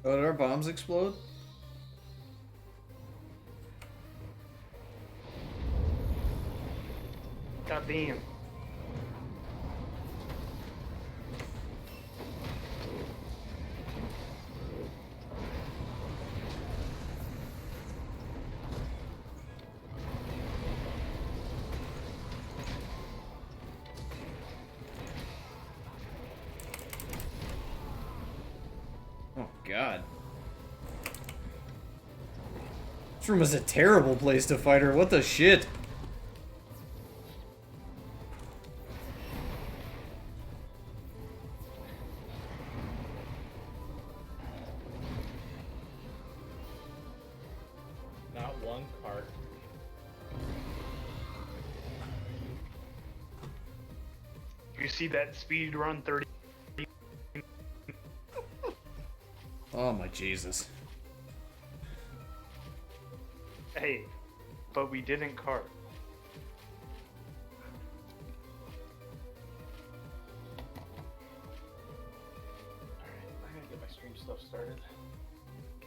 Oh, did our bombs explode? God damn. Oh, God. This room is a terrible place to fight her. What the shit? Not one cart. You see that speed run 30? Oh, my Jesus. Hey, but we didn't cart. Alright, I gotta get my stream stuff started.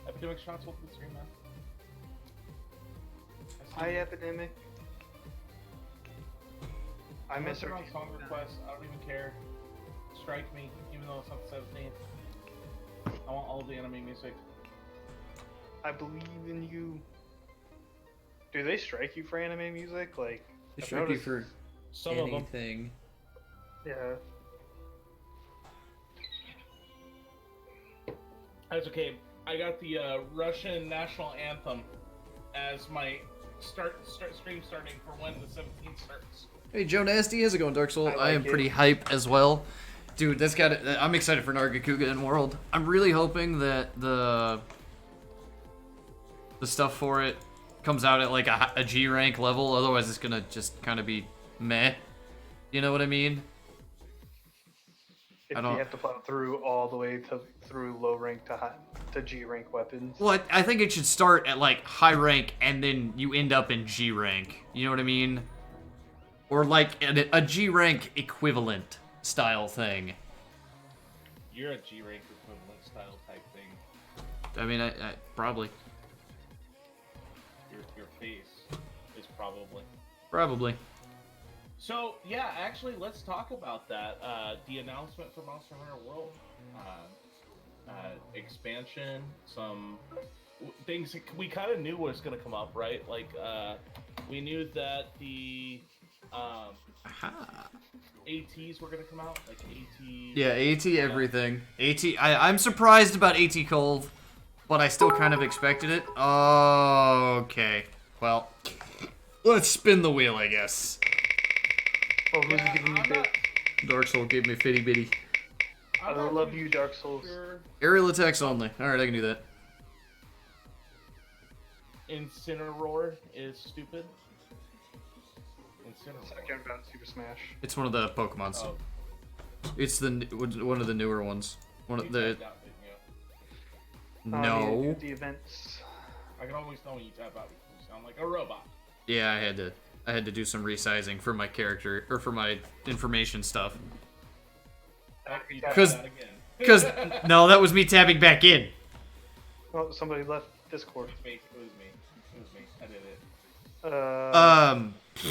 Epidemic shots will the stream now. Hi, Epidemic. I miss her. her on song request. I don't even care. Strike me, even though it's not the 17th. I want all of the anime music. I believe in you. Do they strike you for anime music? Like, They I've strike you noticed- for Some of them. anything. Yeah. That's okay. I got the Russian national anthem as my stream starting for when the 17th starts. Hey, Joe Nasty, how's it going, Dark Soul? I like I am it. pretty hype as well. Dude, that's got it. I'm excited for Nargacuga in World. I'm really hoping that the stuff for it comes out at like a G rank level. Otherwise, it's gonna just kind of be meh. You know what I mean? If I you don't- have to plow through all the way through low rank to G rank weapons. Well, I think it should start at like high rank and then you end up in G rank. You know what I mean? Or like a G rank equivalent style thing. You're a G rank equivalent style type thing. I mean, I probably. Your face is probably. Probably. So yeah, actually, let's talk about that. The announcement for Monster Hunter World, expansion, some things we kind of knew was going to come up, right? Like we knew that the Aha. ATs were going to come out, like AT. Yeah, AT everything. I'm surprised about AT Cove, but I still kind of expected it. Okay. Well, let's spin the wheel, I guess. Oh, who's giving you I'm bits? not- Dark Soul gave me fitty bitty. I I'm not love too you, Dark Souls. sure. Aerial attacks only. Alright, I can do that. Incineroar is stupid. Incineroar. Second about Super Smash. It's one of the Pokemons. Oh, It's one of the newer ones. One you of the tapped out, didn't you? no. The events. I can always tell when you tap out because you sound like a robot. Yeah, I had to do some resizing for my character or for my information stuff. Oh, you tapped 'Cause- out again. Cause no, that was me tapping back in. Oh, somebody left Discord. It was me. It was me. I did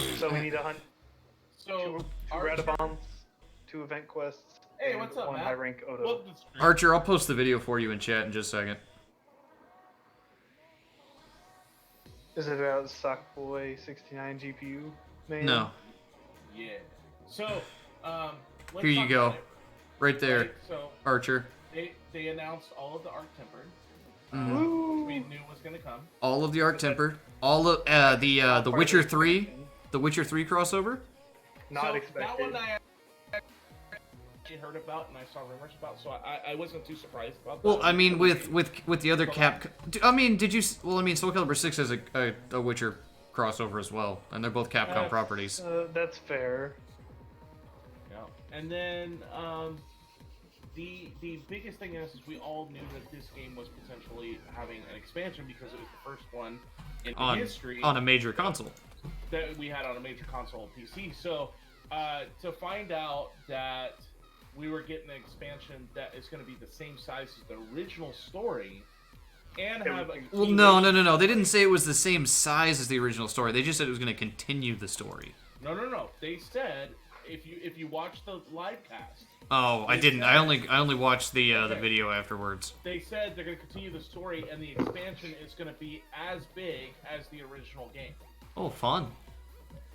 it. So we need to hunt So, two Archer, Radabombs, 2 event quests, Hey, and what's up, 1 Matt? high rank Odo. welcome to the stream. Archer, I'll post the video for you in chat in just a second. Is it about Sackboy 69 GPU? Man? No, Yeah. So, let's Here you talk go. about it, right there, right? So, Archer. they announced all of the Arc Tempered, Mhm. which we knew was going to come. All of the Arc Temper, all of the Witcher 3, the Witcher 3 crossover. Not so expected. That one I actually heard about and I saw rumors about, so I wasn't too surprised about that. Well, I mean, with the other Cap, I mean, did you? Well, I mean, Soul Calibur 6 has a Witcher crossover as well, and they're both Capcom properties. That's fair. Yeah. And then the biggest thing is we all knew that this game was potentially having an expansion because it was the first one in history On a major console. that we had on a major console PC. So to find out that we were getting an expansion that is going to be the same size as the original story, and have a Well, no. They didn't say it was the same size as the original story. They just said it was going to continue the story. No. They said if you watch the live cast. Oh, I didn't. I only watched the video afterwards. They said they're going to continue the story, and the expansion is going to be as big as the original game. Oh, fun.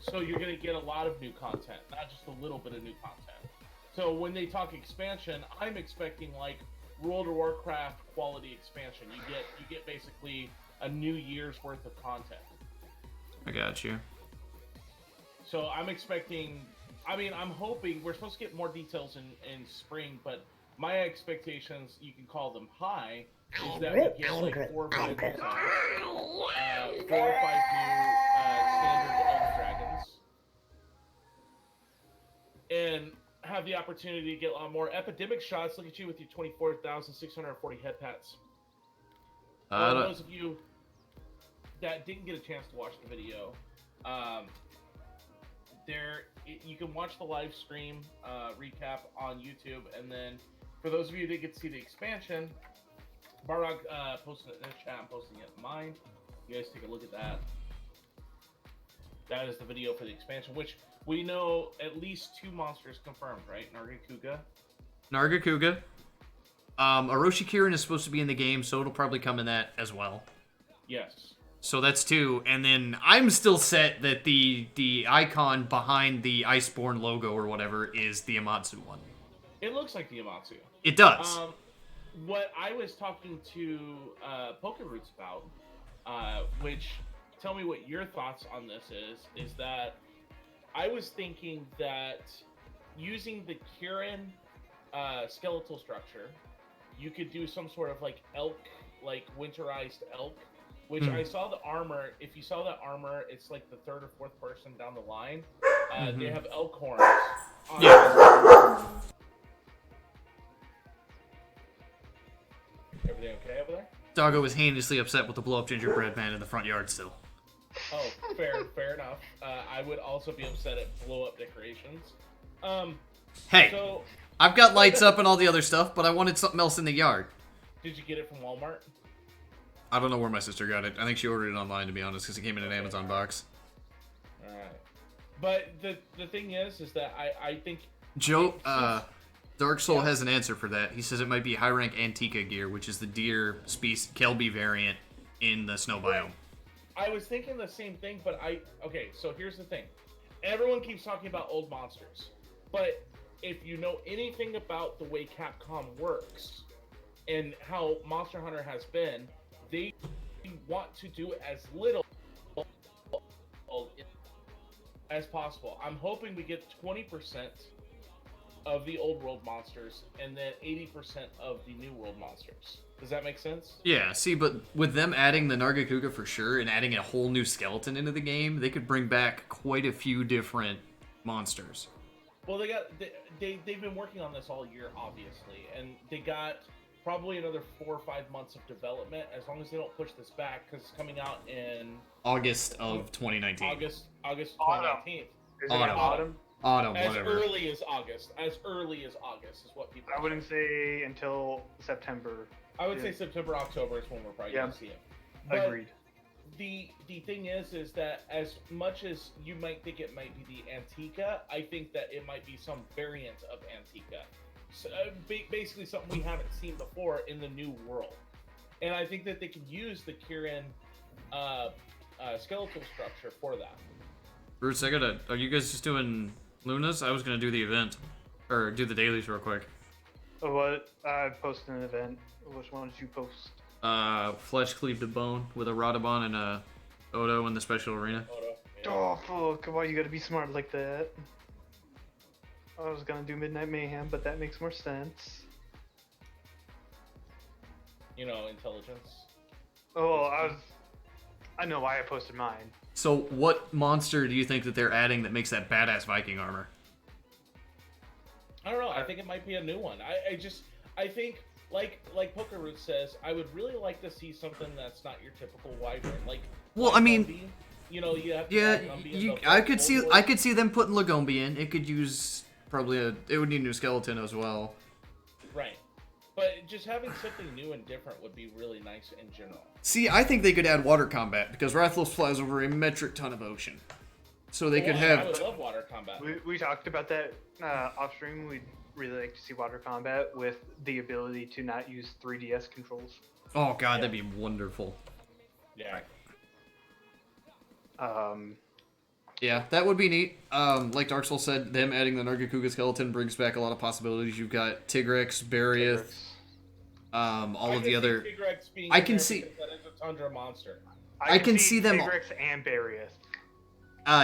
So you're going to get a lot of new content, not just a little bit of new content. So when they talk expansion, I'm expecting like World of Warcraft quality expansion. You get basically a new year's worth of content. I got you. So I'm expecting. I mean, I'm hoping we're supposed to get more details in spring, but my expectations, you can call them high, is that we get like 4 or 5 new songs, 4 or 5 new standard Elder Dragons, and have the opportunity to get a lot more epidemic shots. Look at you with your 24,640 head pats. For those of you that didn't get a chance to watch the video, you can watch the live stream recap on YouTube, and then for those of you that get to see the expansion, Bardock posted it in the chat. I'm posting it in mine. You guys take a look at that. That is the video for the expansion, which we know at least 2 monsters confirmed, right? Nargacuga. Orochi Kirin is supposed to be in the game, so it'll probably come in that as well. Yes. So that's 2, and then I'm still set that the icon behind the Iceborne logo or whatever is the Amatsu one. It looks like the Amatsu. It does. What I was talking to Pokeroots about, which tell me what your thoughts on this is that I was thinking that using the Kirin skeletal structure, you could do some sort of like elk, like winterized elk. Which I saw the armor. If you saw that armor, it's like the 3rd or 4th person down the line. They have elk horns. Yeah. Everything okay over there? Doggo was heinously upset with the blow-up gingerbread man in the front yard still. Oh, fair enough. I would also be upset at blow-up decorations. Hey, so, I've got lights up and all the other stuff, but I wanted something else in the yard. Did you get it from Walmart? I don't know where my sister got it. I think she ordered it online, to be honest, because it came in an Amazon box. Alright. But the thing is that I think... Joe, Dark Soul has an answer for that. He says it might be high-rank Antica gear, which is the deer species Kelby variant in the snow biome. I was thinking the same thing, but okay, so here's the thing. Everyone keeps talking about old monsters, but if you know anything about the way Capcom works and how Monster Hunter has been, they want to do as little as possible. I'm hoping we get 20% of the old world monsters and then 80% of the new world monsters. Does that make sense? Yeah, see, but with them adding the Nargacuga for sure and adding a whole new skeleton into the game, they could bring back quite a few different monsters. Well, they've been working on this all year, obviously, and they got probably another 4 or 5 months of development, as long as they don't push this back, because it's coming out in August of 2019. August 2019. Is it autumn? Autumn, As whatever. early as August. As early as August is what people. I wouldn't say until September. I would say September, October is when we're probably going to see it. Agreed. The thing is that as much as you might think it might be the Antica, I think that it might be some variant of Antica. So, basically something we haven't seen before in the new world. And I think that they can use the Kirin skeletal structure for that. Bruce, are you guys just doing Lunas? I was gonna do the event. Or do the dailies real quick. Oh, what? I posted an event. Which one did you post? Flesh cleaved to bone with a Radabon and a Odo in the special arena. Oh, fuck. Why you gotta be smart like that? I was gonna do Midnight Mayhem, but that makes more sense. You know, intelligence. Oh, I know why I posted mine. So, what monster do you think that they're adding that makes that badass Viking armor? I don't know. I think it might be a new one. I think, like Pokeroots says, I would really like to see something that's not your typical wyvern. Well, I mean, Gumby. You know, you have yeah, I could see them putting Lagombi in. It could use Probably it would need a new skeleton as well. Right. But just having something new and different would be really nice in general. See, I think they could add water combat because Rathalos flies over a metric ton of ocean. So they could I have. would love water combat. We talked about that off stream. We'd really like to see water combat with the ability to not use 3DS controls. Oh god, that'd be wonderful. Yeah. Yeah, that would be neat. Like Dark Souls said, them adding the Nargacuga skeleton brings back a lot of possibilities. You've got Tigrex, Barioth, all of the other. I can see. That is a Tundra monster. I can see them. Tigrex and Barioth.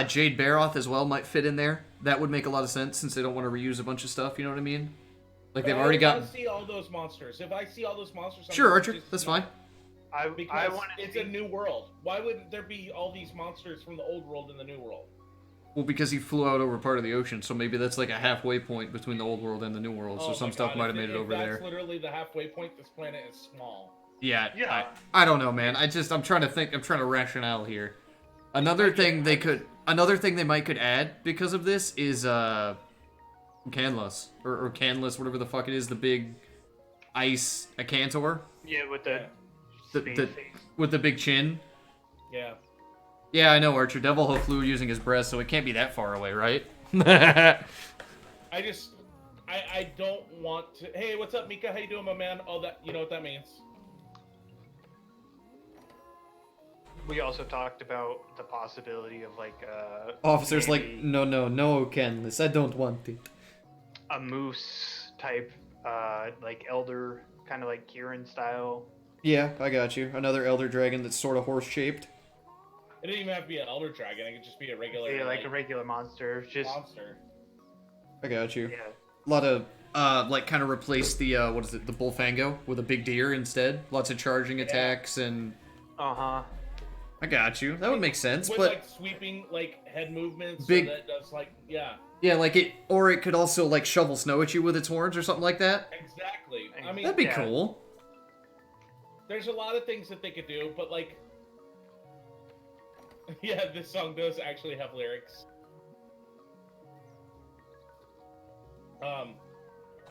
Jade Baroth as well might fit in there. That would make a lot of sense since they don't want to reuse a bunch of stuff. You know what I mean? Like they've already got. I see all those monsters. If I see all those monsters, Sure, Archer. That's fine. Because it's a new world. Why wouldn't there be all these monsters from the old world and the new world? Well, because he flew out over part of the ocean, so maybe that's like a halfway point between the old world and the new world. So some stuff might have made it over there. That's literally the halfway point. This planet is small. Yeah. I don't know, man. I'm trying to think. I'm trying to rationale here. Another thing they might could add because of this is Canless or Canless, whatever the fuck it is, the big ice Acantor. Yeah, with the with the big chin. Yeah. Yeah, I know, Archer. Devil flew using his breath, so it can't be that far away, right? I don't want to. Hey, what's up, Mika? How you doing, my man? Oh, that you know what that means. We also talked about the possibility of like Officers like, maybe no, Canless, I don't want it. a moose type, like elder, kind of like Kieran style. Yeah, I got you. Another elder dragon that's sort of horse-shaped. It didn't even have to be an elder dragon. It could just be a regular. Yeah, like a regular monster. Just monster. I got you. yeah. A lot of, like, kind of replace the, what is it, the Bullfango with a big deer instead. Lots of charging attacks and... Uh-huh. I got you. That would make sense, With but... like sweeping, like, head movements. Big- So that does, like, yeah. Yeah, like it... Or it could also, like, shovel snow at you with its horns or something like that. Exactly. I mean, That'd be yeah. cool. there's a lot of things that they could do, but, like... Yeah, this song does actually have lyrics.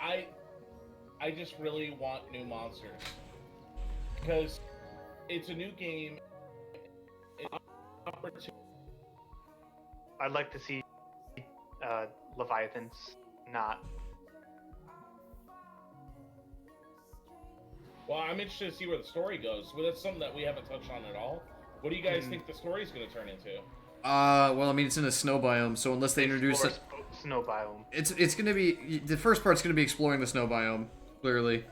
I just really want new monsters. Because it's a new game. I'd like to see Leviathans not. Well, I'm interested to see where the story goes. Well, that's something that we haven't touched on at all. What do you guys think the story's going to turn into? Well, I mean, it's in a snow biome, so unless they introduce... Snow biome. It's gonna be... The first part's gonna be exploring the snow biome, clearly.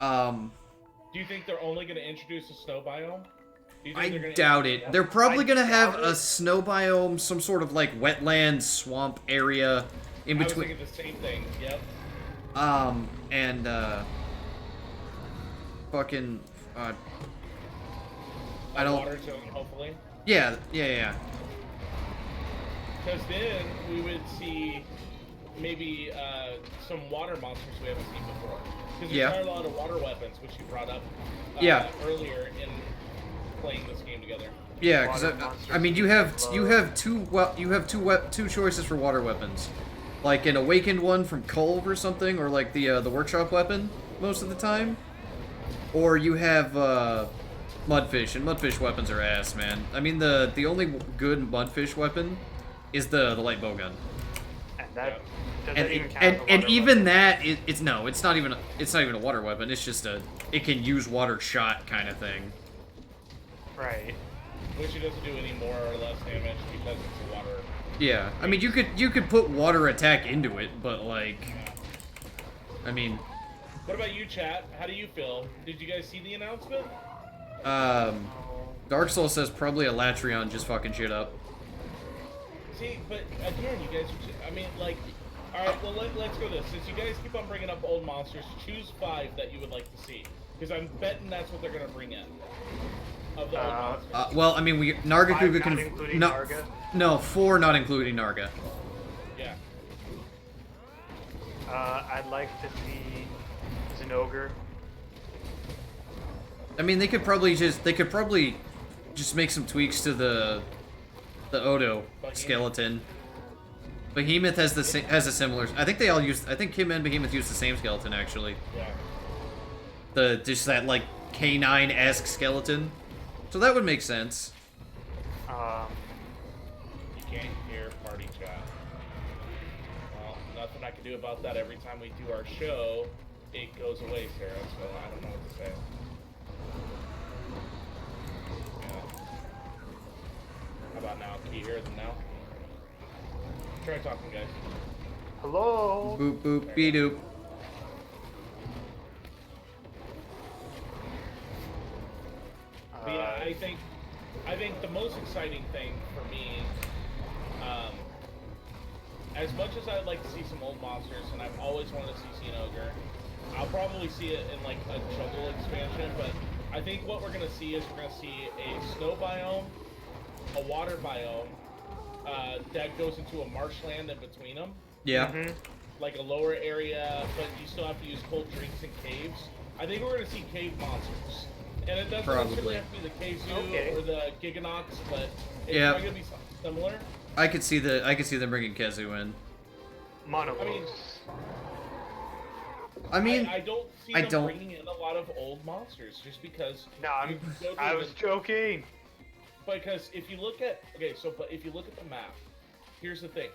Do you think they're only going to introduce a snow biome? Do you think I they're gonna doubt it. They're probably I gonna have doubt a it. snow biome, some sort of like wetland swamp area in I was between. thinking the same thing. Yep. And fucking I don't. Water zone, hopefully. Yeah. Because then we would see maybe some water monsters we haven't seen before. Because Yeah. there are a lot of water weapons, which you brought up earlier in playing this game together. Yeah, because Water monsters I mean, you have two choices for water weapons, like an awakened one from Culve or something, or like the workshop weapon most of the time, or you have mudfish, and mudfish weapons are ass, man. I mean, the only good mudfish weapon is the light bowgun, And that doesn't and even count as a and water even weapon. that it's not even a water weapon. It's just it can use water shot kind of thing. Right. Which it doesn't do any more or less damage because it's a water. Yeah, I mean, you could put water attack into it, but like, I mean, What about you, chat? How do you feel? Did you guys see the announcement? Dark Souls says probably a Latreon just fucking shit up. See, but again, you guys, I mean, like, alright, well, let's go this. Since you guys keep on bringing up old monsters, choose 5 that you would like to see. Because I'm betting that's what they're going to bring in. Of the old monsters. Well, I mean, Nargacuga Five can not including no, Narga? no 4 not including Narga. Yeah. I'd like to see Zinogre. I mean, they could probably just make some tweaks to the Odo skeleton. Behemoth has a similar. I think they all use. I think Kim and Behemoth use the same skeleton actually. Yeah. Just that like K9-esque skeleton. So that would make sense. You can't hear party chat. Well, nothing I can do about that. Every time we do our show, it goes away, Sarah. So I don't know what to say. Yeah. How about now? Can you hear them now? Try talking, guys. Hello. Boop boop be doop. But yeah, I think the most exciting thing for me, as much as I'd like to see some old monsters, and I've always wanted to see Xeno Ogre, I'll probably see it in like a jungle expansion. But I think what we're gonna see is we're gonna see a snow biome, a water biome, that goes into a marshland in between them. Yeah. Mm-hmm. Like a lower area, but you still have to use cold drinks in caves. I think we're gonna see cave monsters. And it doesn't necessarily have to be the Kazoo or the Giganox, but it's probably gonna be something similar. I could see them bringing Kazoo in. Monobones. I mean, I don't see them bringing in a lot of old monsters just because. No, I was joking. Because if you look at but if you look at the map, here's the thing: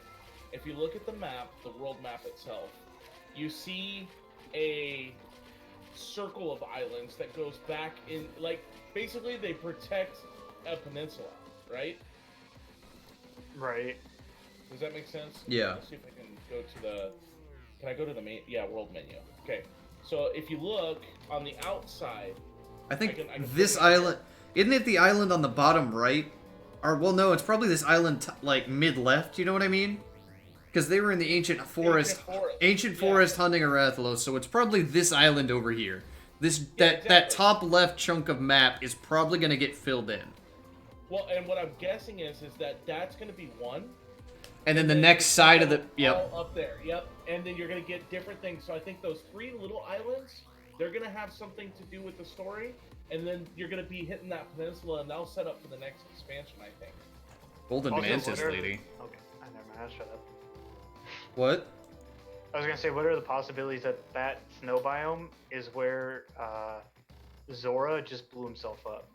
if you look at the map, the world map itself, you see a circle of islands that goes back in, like, basically they protect a peninsula, right? Right. Does that make sense? Yeah. Let's see if I can go to the. Can I go to the main? Yeah, world menu. Okay. So if you look on the outside, I think this island isn't it the island on the bottom right? Or well, no, it's probably this island like mid left. You know what I mean? Because they were in the ancient forest hunting Arathlos, so it's probably this island over here. That top left chunk of map is probably gonna get filled in. Well, and what I'm guessing is that that's gonna be one. And then the next side of the all up there, and then you're gonna get different things. So I think those 3 little islands, they're gonna have something to do with the story, and then you're gonna be hitting that peninsula, and that'll set up for the next expansion, I think. Golden Mantis lady. Okay, I never mind. I'll shut up. What? I was gonna say, what are the possibilities that snow biome is where Zora just blew himself up?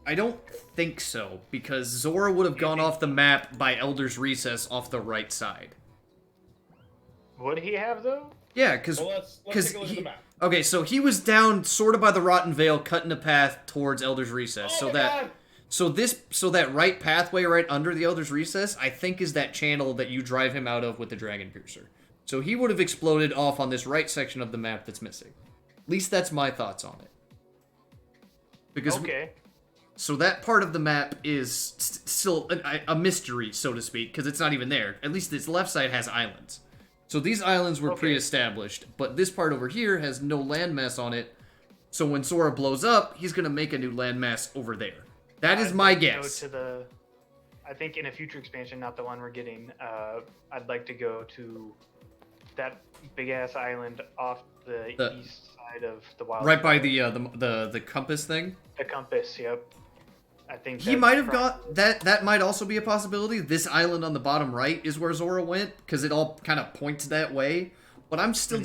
I don't think so, because Zora would have gone off the map by Elder's Recess off the right side. Would he have though? Yeah, because let's take a look at the map. Okay, so he was down sort of by the Rotten Vale, cutting a path towards Elder's Recess. So that right pathway right under the Elder's Recess, I think is that channel that you drive him out of with the Dragon Piercer. So he would have exploded off on this right section of the map that's missing. At least that's my thoughts on it. Because so that part of the map is still a mystery, so to speak, because it's not even there. At least its left side has islands. So these islands were pre-established, but this part over here has no landmass on it. So when Zora blows up, he's going to make a new landmass over there. That is my guess. I think in a future expansion, not the one we're getting, I'd like to go to that big-ass island off the east side of the wild. Right by the compass thing? The compass, yep. I think he might have got that. That might also be a possibility. This island on the bottom right is where Zora went because it all kind of points that way. But I'm still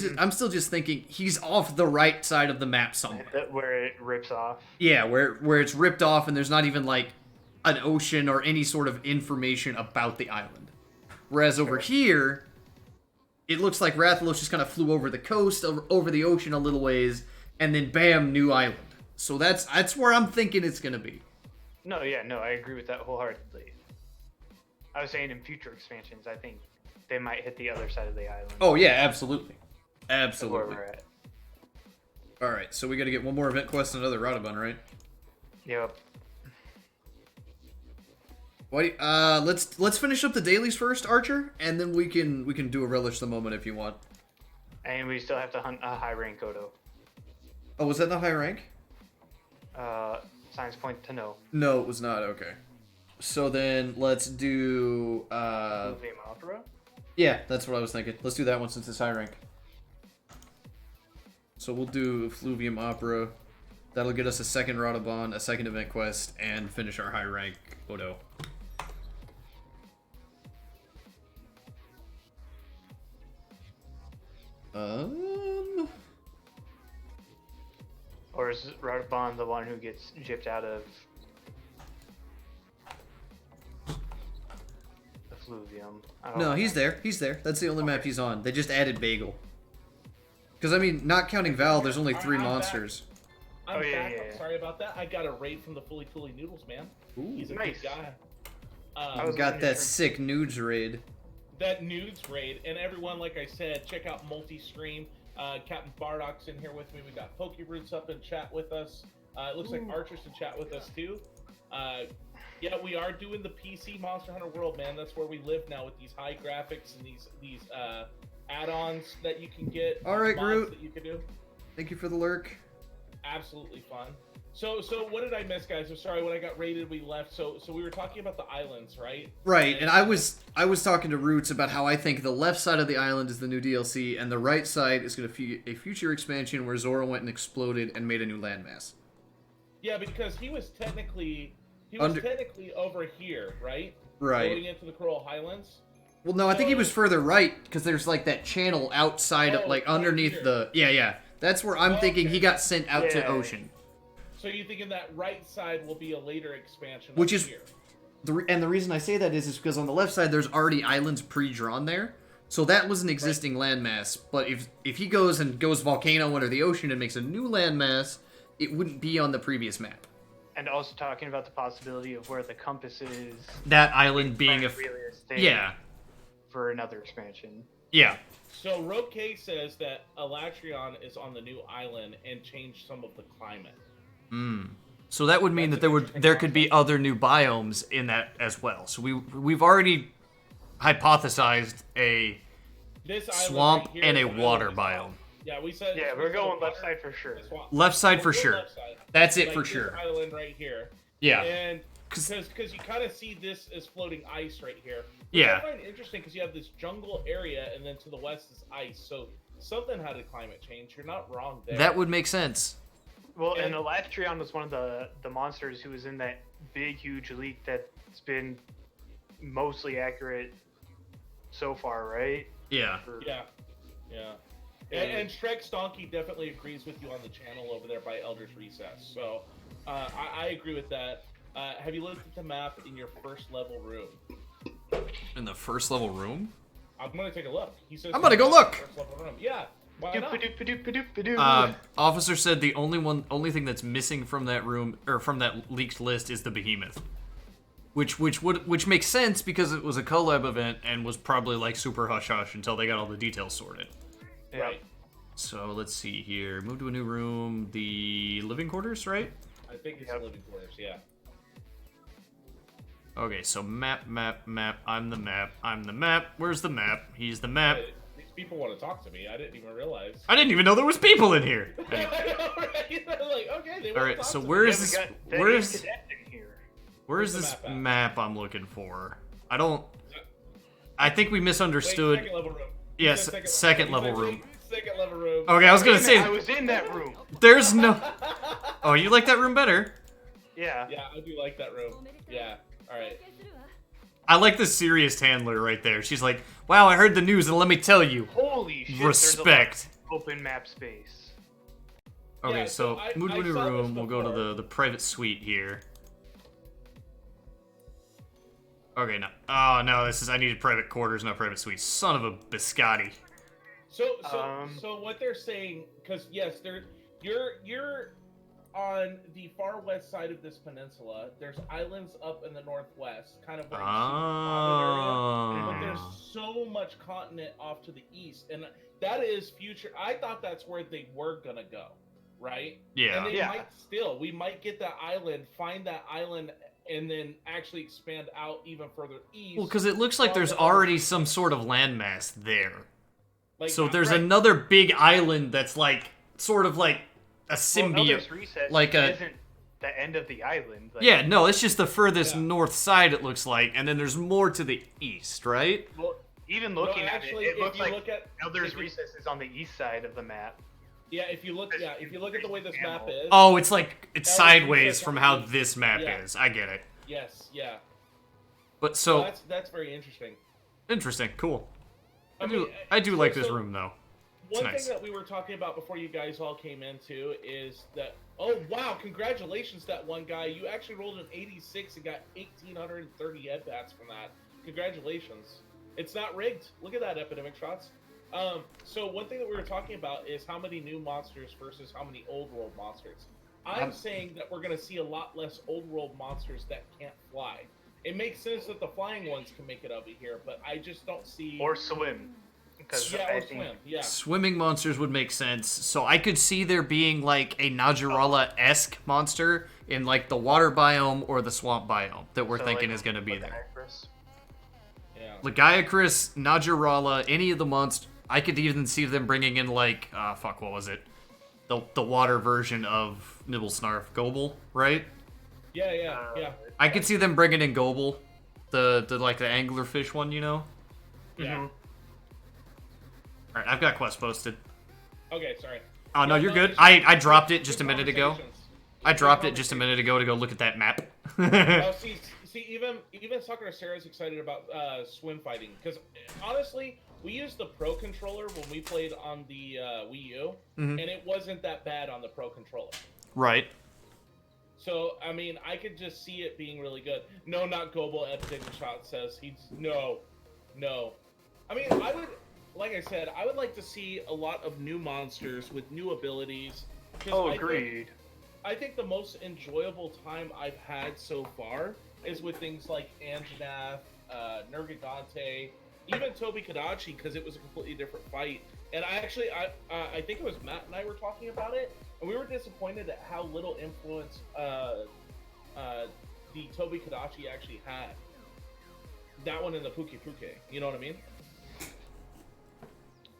just thinking he's off the right side of the map somewhere. Where it rips off. Yeah, where it's ripped off and there's not even like an ocean or any sort of information about the island. Whereas over here, it looks like Rathalos just kind of flew over the coast, over the ocean a little ways, and then bam, new island. So that's where I'm thinking it's gonna be. No, I agree with that wholeheartedly. I was saying in future expansions, I think they might hit the other side of the island. Oh yeah, absolutely. Absolutely. Where we're at. Alright, so we gotta get one more event quest and another Radabun, right? Yep. Wait, let's finish up the dailies first, Archer, and then we can do a relish the moment if you want. And we still have to hunt a high rank Odo. Oh, was that the high rank? Science point to no. No, it was not. Okay. So then let's do Fluvium Opera? Yeah, that's what I was thinking. Let's do that one since it's high rank. So we'll do Fluvium Opera. That'll get us a second Radabon, a second event quest, and finish our high rank Odo. Or is Radabon the one who gets gypped out of the Fluvium? I don't No, know. he's there. He's there. That's the only map he's on. They just added Bagel. Because, I mean, not counting Val, there's only 3 I'm back. monsters. I'm Oh, yeah, back. yeah, I'm yeah. sorry about that. I got a raid from the Fully Cooly Noodles, man. Ooh. He's a Nice. good guy. I was Got wondering that if- sick nudes raid. That nudes raid, and everyone, like I said, check out multi-stream. Captain Bardoc's in here with me. We got Pokeroots up in chat with us. It looks like Archer's in chat with us too. Yeah, we are doing the PC Monster Hunter World, man. That's where we live now with these high graphics and these add-ons that you can get. All right, mods Groot. that you can do. Thank you for the lurk. Absolutely fun. So what did I miss, guys? I'm sorry. When I got raided, we left. So we were talking about the islands, right? Right, and I was talking to Roots about how I think the left side of the island is the new DLC, and the right side is going to be a future expansion where Zora went and exploded and made a new landmass. Yeah, because he was technically over here, right? Right. Going into the Coral Highlands. Well, no, I think he was further right because there's like that channel outside, of, like right underneath here. the. Yeah. That's where I'm thinking he got sent out to Yeah. ocean. So you thinking that right side will be a later expansion? Which up is- here. And the reason I say that is because on the left side there's already islands pre-drawn there, so that was an existing landmass. But if he goes volcano under the ocean and makes a new landmass, it wouldn't be on the previous map. And also talking about the possibility of where the compass is. That island being a real estate yeah. for another expansion. Yeah. So Rogue K says that Alatrion is on the new island and changed some of the climate. So that would mean That's that an interesting there could be other new biomes in that as well. So we've already hypothesized a This island swamp right here and a is an water island. biome. Yeah, we said. Yeah, we we're said going water left side for sure. and swamp. Left side for We'll go sure. left side. That's it Like for this sure. Island right here. Yeah. And because you kind of see this as floating ice right here. Which Yeah. I find interesting because you have this jungle area and then to the west is ice. So something had a climate change. You're not wrong there. That would make sense. Well, And- and Alatrion was one of the monsters who was in that big, huge leak that's been mostly accurate so far, right? Yeah. For- Yeah. And Shrek Stonky definitely agrees with you on the channel over there by Eldritch Recess. So I agree with that. Have you looked at the map in your first level room? In the first level room? I'm gonna take a look. He says I'm gonna go look! First level room. Yeah. Why not? Doop-a-doop-a-doop-a-doop. Officer said the only thing that's missing from that room or from that leaked list is the behemoth, which makes sense because it was a collab event and was probably like super hush hush until they got all the details sorted. Yeah. Right. So let's see here. Move to a new room. The living quarters, right? I think it's Yep. living quarters. Yeah. Okay, so map. I'm the map. Where's the map? He's the map. These people want to talk to me. I didn't even realize. I didn't even know there was people in here. I know, right? Like, okay, they want All to right, talk so to where me. is this? We got the Where's cadet in here. where's the this map at? map I'm looking for? I don't. I think we Wait, misunderstood. second level room. Yes, He said second He level said room. Second level room. Okay, I was gonna I say was in that room. there's no. Oh, you like that room better? Yeah. Yeah, I do like that room. Yeah. All right. I like the serious handler right there. She's like, "Wow, I heard the news, and let me tell you, Holy shit. respect." There's a lot of open map space. Okay, Yeah, so so I- move to I a new saw this room. We'll go to before. the private suite here. Okay, no. Oh no, this is I needed private quarters, not private suites. Son of a biscotti. So what they're saying, because yes, you're on the far west side of this peninsula. There's islands up in the northwest, kind of where you see the continent area. But there's so much continent off to the east, and that is future. I thought that's where they were gonna go, right? Yeah. And they Yeah. might still. We might get that island, find that island, and then actually expand out even further east. Well, because it looks like there's already some sort of landmass there. Like, So there's right. another big island that's like sort of like a Well, symbiote. Elder's Recess like a- isn't the end of the island. Like, Yeah, no, it's just the furthest Yeah. north side. It looks like, and then there's more to the east, right? Well, even No, looking actually, at it, it if looks you like look at Elder's if you- Recess is on the east side of the map. Yeah, if you look at the way this map is. Oh, it's like it's Elder's sideways Recess from on how the east. this map Yeah. is. I get it. Yes, yeah. But So so that's very interesting. interesting, cool. I mean, do like this so room though. One nice. thing that we were talking about before you guys all came into is that, oh wow, congratulations that one guy. You actually rolled an 86 and got 1,830 head bats from that. Congratulations. It's not rigged. Look at that, Epidemic Shots. So one thing that we were talking about is how many new monsters versus how many old world monsters. I'm saying that we're going to see a lot less old world monsters that can't fly. It makes sense that the flying ones can make it over here, but I just don't see... Or swim. Swim, yeah. Swimming monsters would make sense. So I could see there being like a Najarala-esque monster in like the water biome or the swamp biome that we're thinking is going to be there. Yeah. Lagiacrus, Najarala, any of the monsters. I could even see them bringing in like, what was it? The water version of Nibblesnarf, Gobel, right? Yeah. I could see them bringing in Gobel, the anglerfish one, you know. Yeah. Mm-hmm. All right, I've got quest posted. Okay, sorry. Oh no, you're good. I dropped it just a minute ago. I dropped it just a minute ago to go look at that map. see, even Sakura Sarah's excited about swim fighting because honestly, we used the Pro controller when we played on the Wii U, and it wasn't that bad on the Pro controller. Right. So I mean, I could just see it being really good. No, not Gobel. Epidemic Shot says he's no. I mean, I would. Like I said, I would like to see a lot of new monsters with new abilities. Oh, agreed. I think the most enjoyable time I've had so far is with things like Anjanath, Nergigante, even Tobi Kadachi, because it was a completely different fight. And I think it was Matt and I were talking about it, and we were disappointed at how little influence the Tobi Kadachi actually had. That one and the Puke Puke, you know what I mean?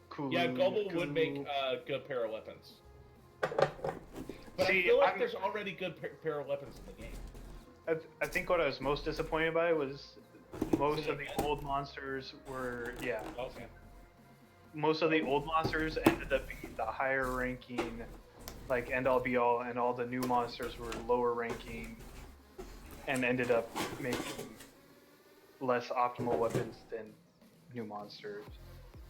Cool. Yeah, Gobel would make a good pair of weapons. But See, I feel like there's already good pair of weapons in the game. I think what I was most disappointed by was most of the old monsters were, yeah. Okay. Most of the old monsters ended up being the higher ranking, like end all be all, and all the new monsters were lower ranking and ended up making less optimal weapons than new monsters.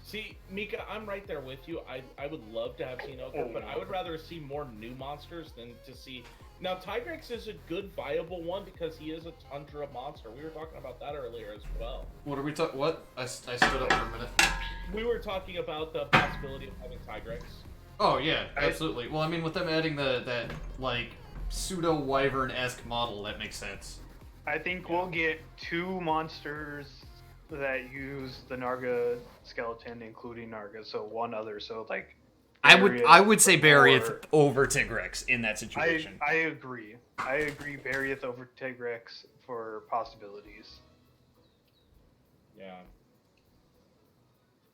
See, Mika, I'm right there with you. I would love to have seen Oko, but I would rather see more new monsters than to see... Now, Tigrex is a good, viable one because he is a Tundra monster. We were talking about that earlier as well. What are we talking? What? I stood up for a minute. We were talking about the possibility of having Tigrex. Oh, yeah, absolutely. Well, I mean, with them adding that like, pseudo-wyvern-esque model, that makes sense. I think we'll get 2 monsters that use the Narga skeleton, including Narga, so one other, so like... I would say Barioth over Tigrex in that situation. I agree. Barioth over Tigrex for possibilities. Yeah.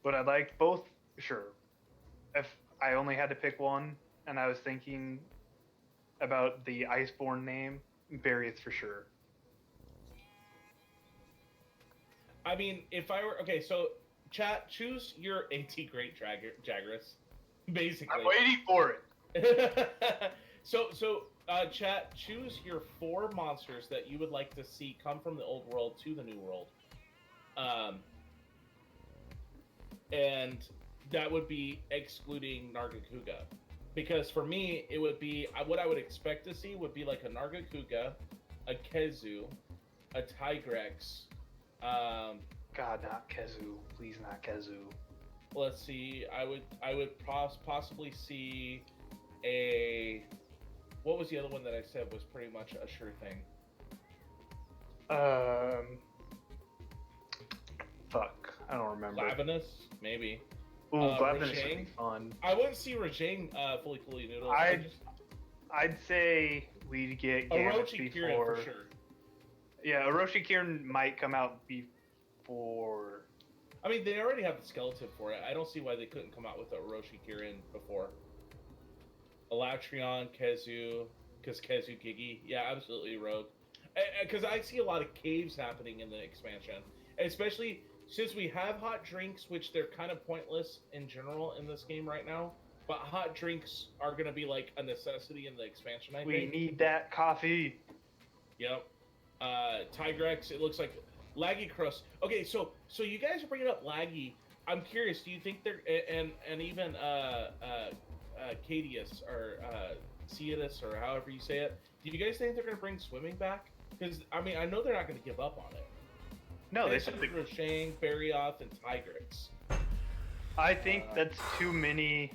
But I like both, sure. If I only had to pick one, and I was thinking about the Iceborne name, Barioth for sure. I mean, if I were... Okay, so, chat, choose your AT Great Jagras. Basically. I'm waiting for it. So, chat, choose your 4 monsters that you would like to see come from the old world to the new world. And that would be excluding Nargacuga. Because for me, it would be... What I would expect to see would be like a Nargacuga, a Kezu, a Tigrex... God, not Kezu. Please, not Kezu. Let's see. I would possibly see a. What was the other one that I said was pretty much a sure thing? Fuck, I don't remember. Lavinus, maybe. Ooh, Lavinus would Rajang. be fun. I wouldn't see Rajang fully noodles. I'd say we'd get Gambit Orochi before. Kirin for sure. Yeah, Orochi Kirin might come out before. I mean, they already have the skeleton for it. I don't see why they couldn't come out with the Orochi Kirin before. Elatreon, Kezu, because Kezu Gigi. Yeah, absolutely, Rogue. Because I see a lot of caves happening in the expansion. Especially since we have hot drinks, which they're kind of pointless in general in this game right now. But hot drinks are going to be like a necessity in the expansion, I think. We need that coffee. Yep. Tigrex, it looks like Laggy Crust. Okay, so you guys are bringing up Laggy. I'm curious. Do you think they're and even Cadius or Cetus or however you say it? Do you guys think they're going to bring swimming back? Because I mean, I know they're not going to give up on it. No, they said Shang, Barioth, and Tigrex. I think that's too many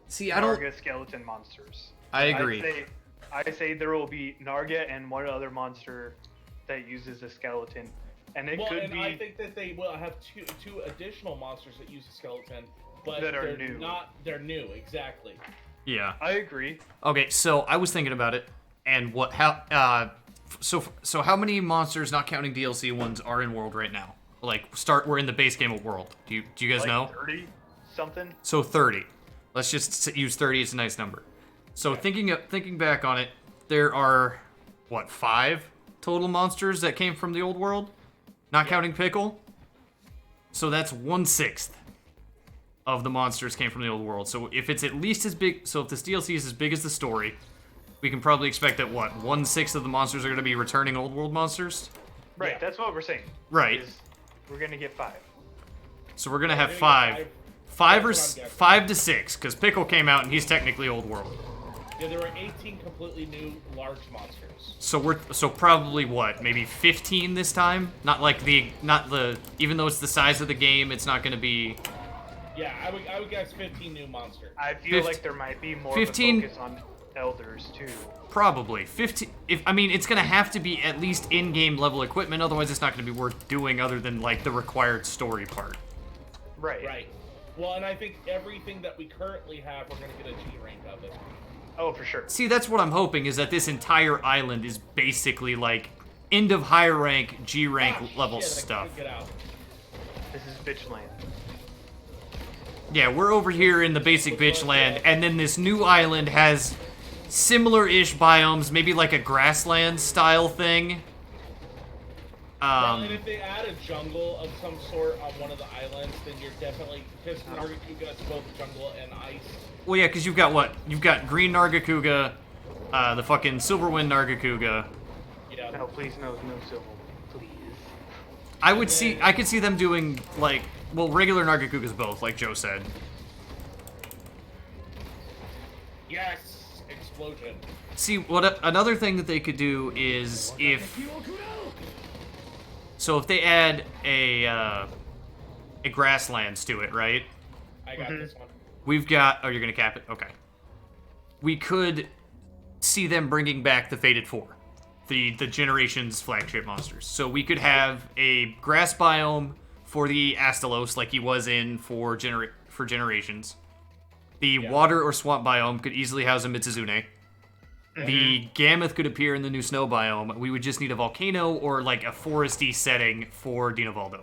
See, I don't. Narga skeleton monsters. I agree. I say there will be Narga and one other monster that uses a skeleton, and it could be. I think that they will have two additional monsters that use a skeleton, but that are they're new. They're new, exactly. Yeah. I agree. Okay, so I was thinking about it, and so how many monsters, not counting DLC ones, are in World right now? Like, we're in the base game of World. Do you guys Like know? 30 something. So 30. Let's just use 30. It's a nice number. So thinking back on it, there are what, 5 total monsters that came from the old world, not counting Pickle. So that's 1/6 of the monsters came from the old world. So if it's at least as big, so if this DLC is as big as the story, we can probably expect that what, 1/6 of the monsters are going to be returning old world monsters. Right. Yeah. That's what we're saying. Right. is We're gonna get 5. So we're gonna have Maybe 5. 5 or That's what I'm guessing. 5 to 6, because Pickle came out and he's technically old world. Yeah, there were 18 completely new large monsters. So probably what, maybe 15 this time? Not the even though it's the size of the game, it's not gonna be. Yeah, I would guess 15 new monsters. I feel 15 like there might be more 15 of a focus on elders too. Probably 15. It's gonna have to be at least in-game level equipment, otherwise it's not gonna be worth doing other than like the required story part. Right. Right. Well, and I think everything that we currently have, we're going to get a G rank of it. Oh, for sure. See, that's what I'm hoping, is that this entire island is basically like end of higher rank, G rank level shit, I stuff. couldn't get out. This is bitch land. Yeah, we're over here in the basic bitch land, and then this new island has similar-ish biomes, maybe like a grassland style thing. Well, and if they add a jungle of some sort on one of the islands, then you're definitely, because Nargacuga is both jungle and ice. Well, yeah, because you've got what? You've got Green Nargacuga, the fucking Silverwind Nargacuga. Yeah. No, please, no silver, please. I could see them doing like, well, regular Nargacugas both, like Joe said. Yes! Explosion. See, another thing that they could do is if they add a grasslands to it, right? I got this one. We've got. Oh, you're gonna cap it? Okay. We could see them bringing back the Fated Four, the Generations flagship monsters. So we could have a grass biome for the Astalos, like he was in for Generations. The water or swamp biome could easily house a Mitsuzune. The Gammoth could appear in the new snow biome. We would just need a volcano or like a foresty setting for Dinovaldo.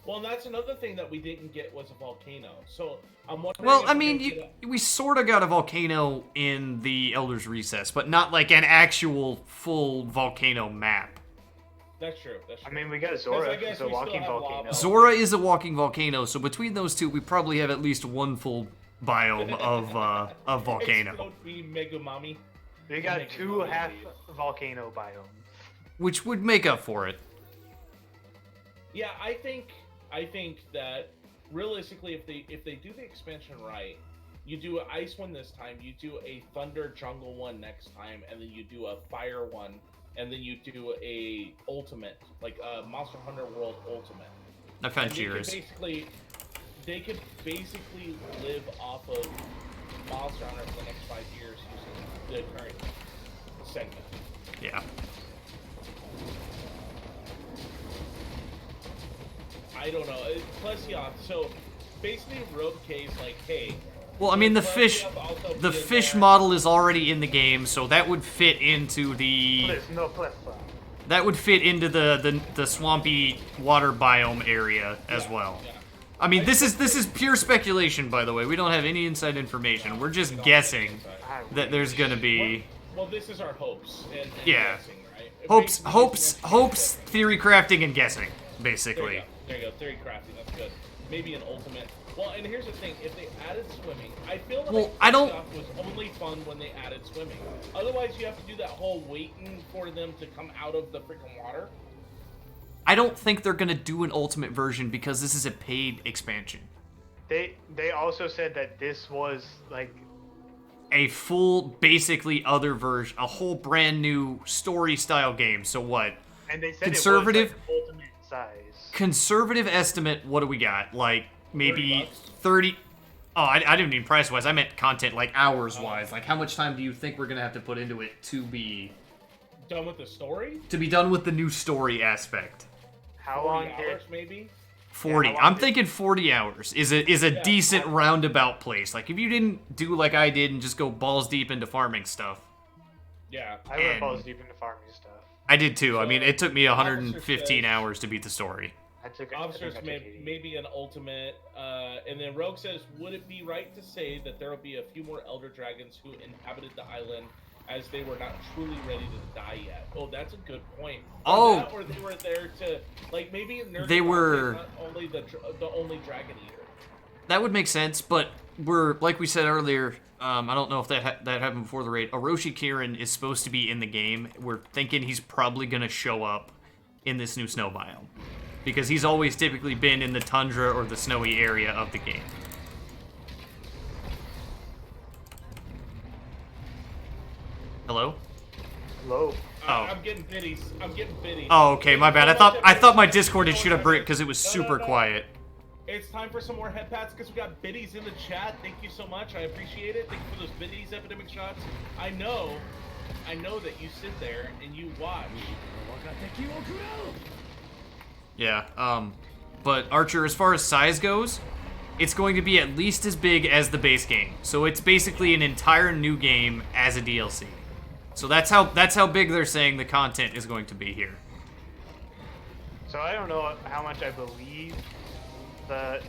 Well, and that's another thing that we didn't get was a volcano. So I'm wondering. Well, if I we're mean, gonna get we sort of got a volcano in the Elder's Recess, but not like an actual full volcano map. That's true. That's true. I mean, we got I Zora, guess who's a we still walking have volcano. lava. Zora is a walking volcano, so between those two, we probably have at least one full biome of volcano, Explode me, Megumami. We got 2 half volcano biomes. which would make up for it. Yeah, I think that realistically, if they do the expansion right, you do an ice one this time, you do a thunder jungle one next time, and then you do a fire one, and then you do a ultimate, like a Monster Hunter World ultimate. I found And Cheers. they could basically live off of Monster Hunter for the next 5 years using the current segment. Yeah. I don't know. Plus, yeah. So basically, Rogue K is like, hey. Well, I mean, the fish model is already in the game, so that would fit into the. There's no plus. That would fit into the swampy water biome area as well. Yeah. I mean, this is pure speculation, by the way. We don't have any inside information. We're just guessing that there's gonna be Well, this is our hopes and Yeah. guessing, right? hopes, theory crafting, and guessing, basically. There you go. Theory crafting. That's good. Maybe an ultimate. Well, and here's the thing: if they added swimming, I feel like Well, I don't- stuff was only fun when they added swimming. Otherwise, you have to do that whole waiting for them to come out of the freaking water. I don't think they're gonna do an ultimate version because this is a paid expansion. They also said that this was like A full, basically other version, a whole brand new story style game. So what? and they said Conservative? it was like ultimate size. Conservative estimate, what do we got? Like, maybe $30? 30... Oh, I didn't mean price-wise. I meant content, like, hours-wise. Like, how much time do you think we're gonna have to put into it to be... Done with the story? to be done with the new story aspect? How 40 long hours, did maybe? 40. how long I'm did- thinking 40 hours is a decent roundabout place. Like, if you didn't do like I did and just go balls deep into farming stuff. Yeah. I went and- balls deep into farming stuff. I did too. I mean, it took me Officer 115 says- hours to beat the story. Officers I took 80. maybe an ultimate, and then Rogue says, would it be right to say that there will be a few more Elder Dragons who inhabited the island as they were not truly ready to die yet? Oh, that's a good point. Oh. That, or they were there to, like, maybe Nurgle They were- not only the only Dragon Eater. That would make sense, but we're like we said earlier. I don't know if that happened before the raid. Orochi Kirin is supposed to be in the game. We're thinking he's probably gonna show up in this new snow biome because he's always typically been in the tundra or the snowy area of the game. Hello? Low. Oh. I'm getting biddies. I'm getting biddies. Oh, okay, my bad. I thought my Discord had No, shoot a no, brick no. because it was No, super no. quiet. It's time for some more head pats because we got biddies in the chat. Thank you so much. I appreciate it. Thank you for those biddies, epidemic shots. I know that you sit there and you watch. Yeah, but Archer, as far as size goes, it's going to be at least as big as the base game. So it's basically an entire new game as a DLC. So that's how big they're saying the content is going to be here. So I don't know how much I believe the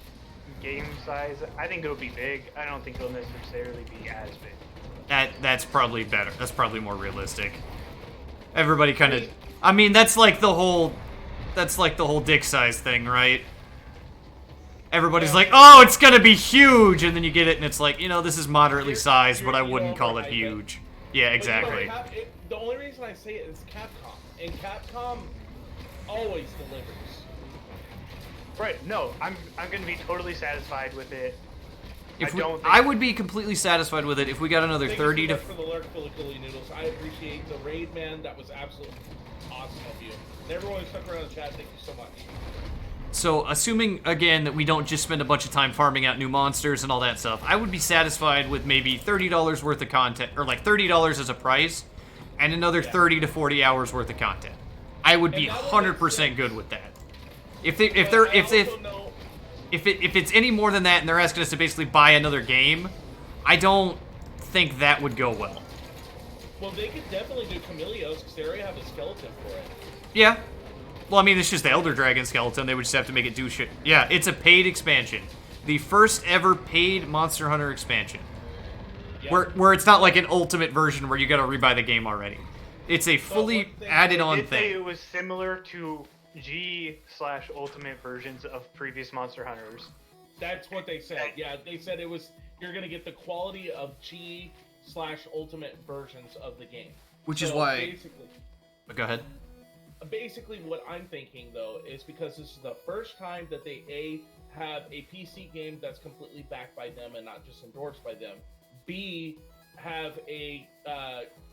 game size. I think it'll be big. I don't think it'll necessarily be as big. That's probably better. That's probably more realistic. Everybody kind of, I mean, that's like the whole dick size thing, right? Everybody's like, oh, it's gonna be huge, and then you get it, and it's like, this is moderately sized, but I wouldn't call it huge. Yeah, exactly. The only reason I say it is Capcom, and Capcom always delivers. Right. No, I'm gonna be totally satisfied with it. I would be completely satisfied with it if we got another Thank 30 you to. so much for the lurk, Philly Noodles. I appreciate the raid, man. That was absolutely awesome of you. And everyone who stuck around the chat, thank you so much. So, assuming again that we don't just spend a bunch of time farming out new monsters and all that stuff, I would be satisfied with maybe $30 worth of content, or like $30 as a price, and another 30 to 40 hours worth of content. I would be And that would make 100% sense. good with that. If it's any more than that and they're asking us to basically buy another game, I don't think that would go well. Well, they could definitely do Chameleos because they already have a skeleton for it. Yeah. Well, I mean, it's just the Elder Dragon skeleton. They would just have to make it do shit. Yeah, it's a paid expansion. The first ever paid Monster Hunter expansion. Yeah. Where it's not like an ultimate version where you gotta rebuy the game already. It's a fully one thing- added on Did say thing. it was similar to G/Ultimate versions of previous Monster Hunters. That's what they said. Yeah, they said it was you're gonna get the quality of G/Ultimate versions of the game. Which is So why. Go ahead. Basically, what I'm thinking though is because this is the first time that they have a PC game that's completely backed by them and not just endorsed by them. B, have a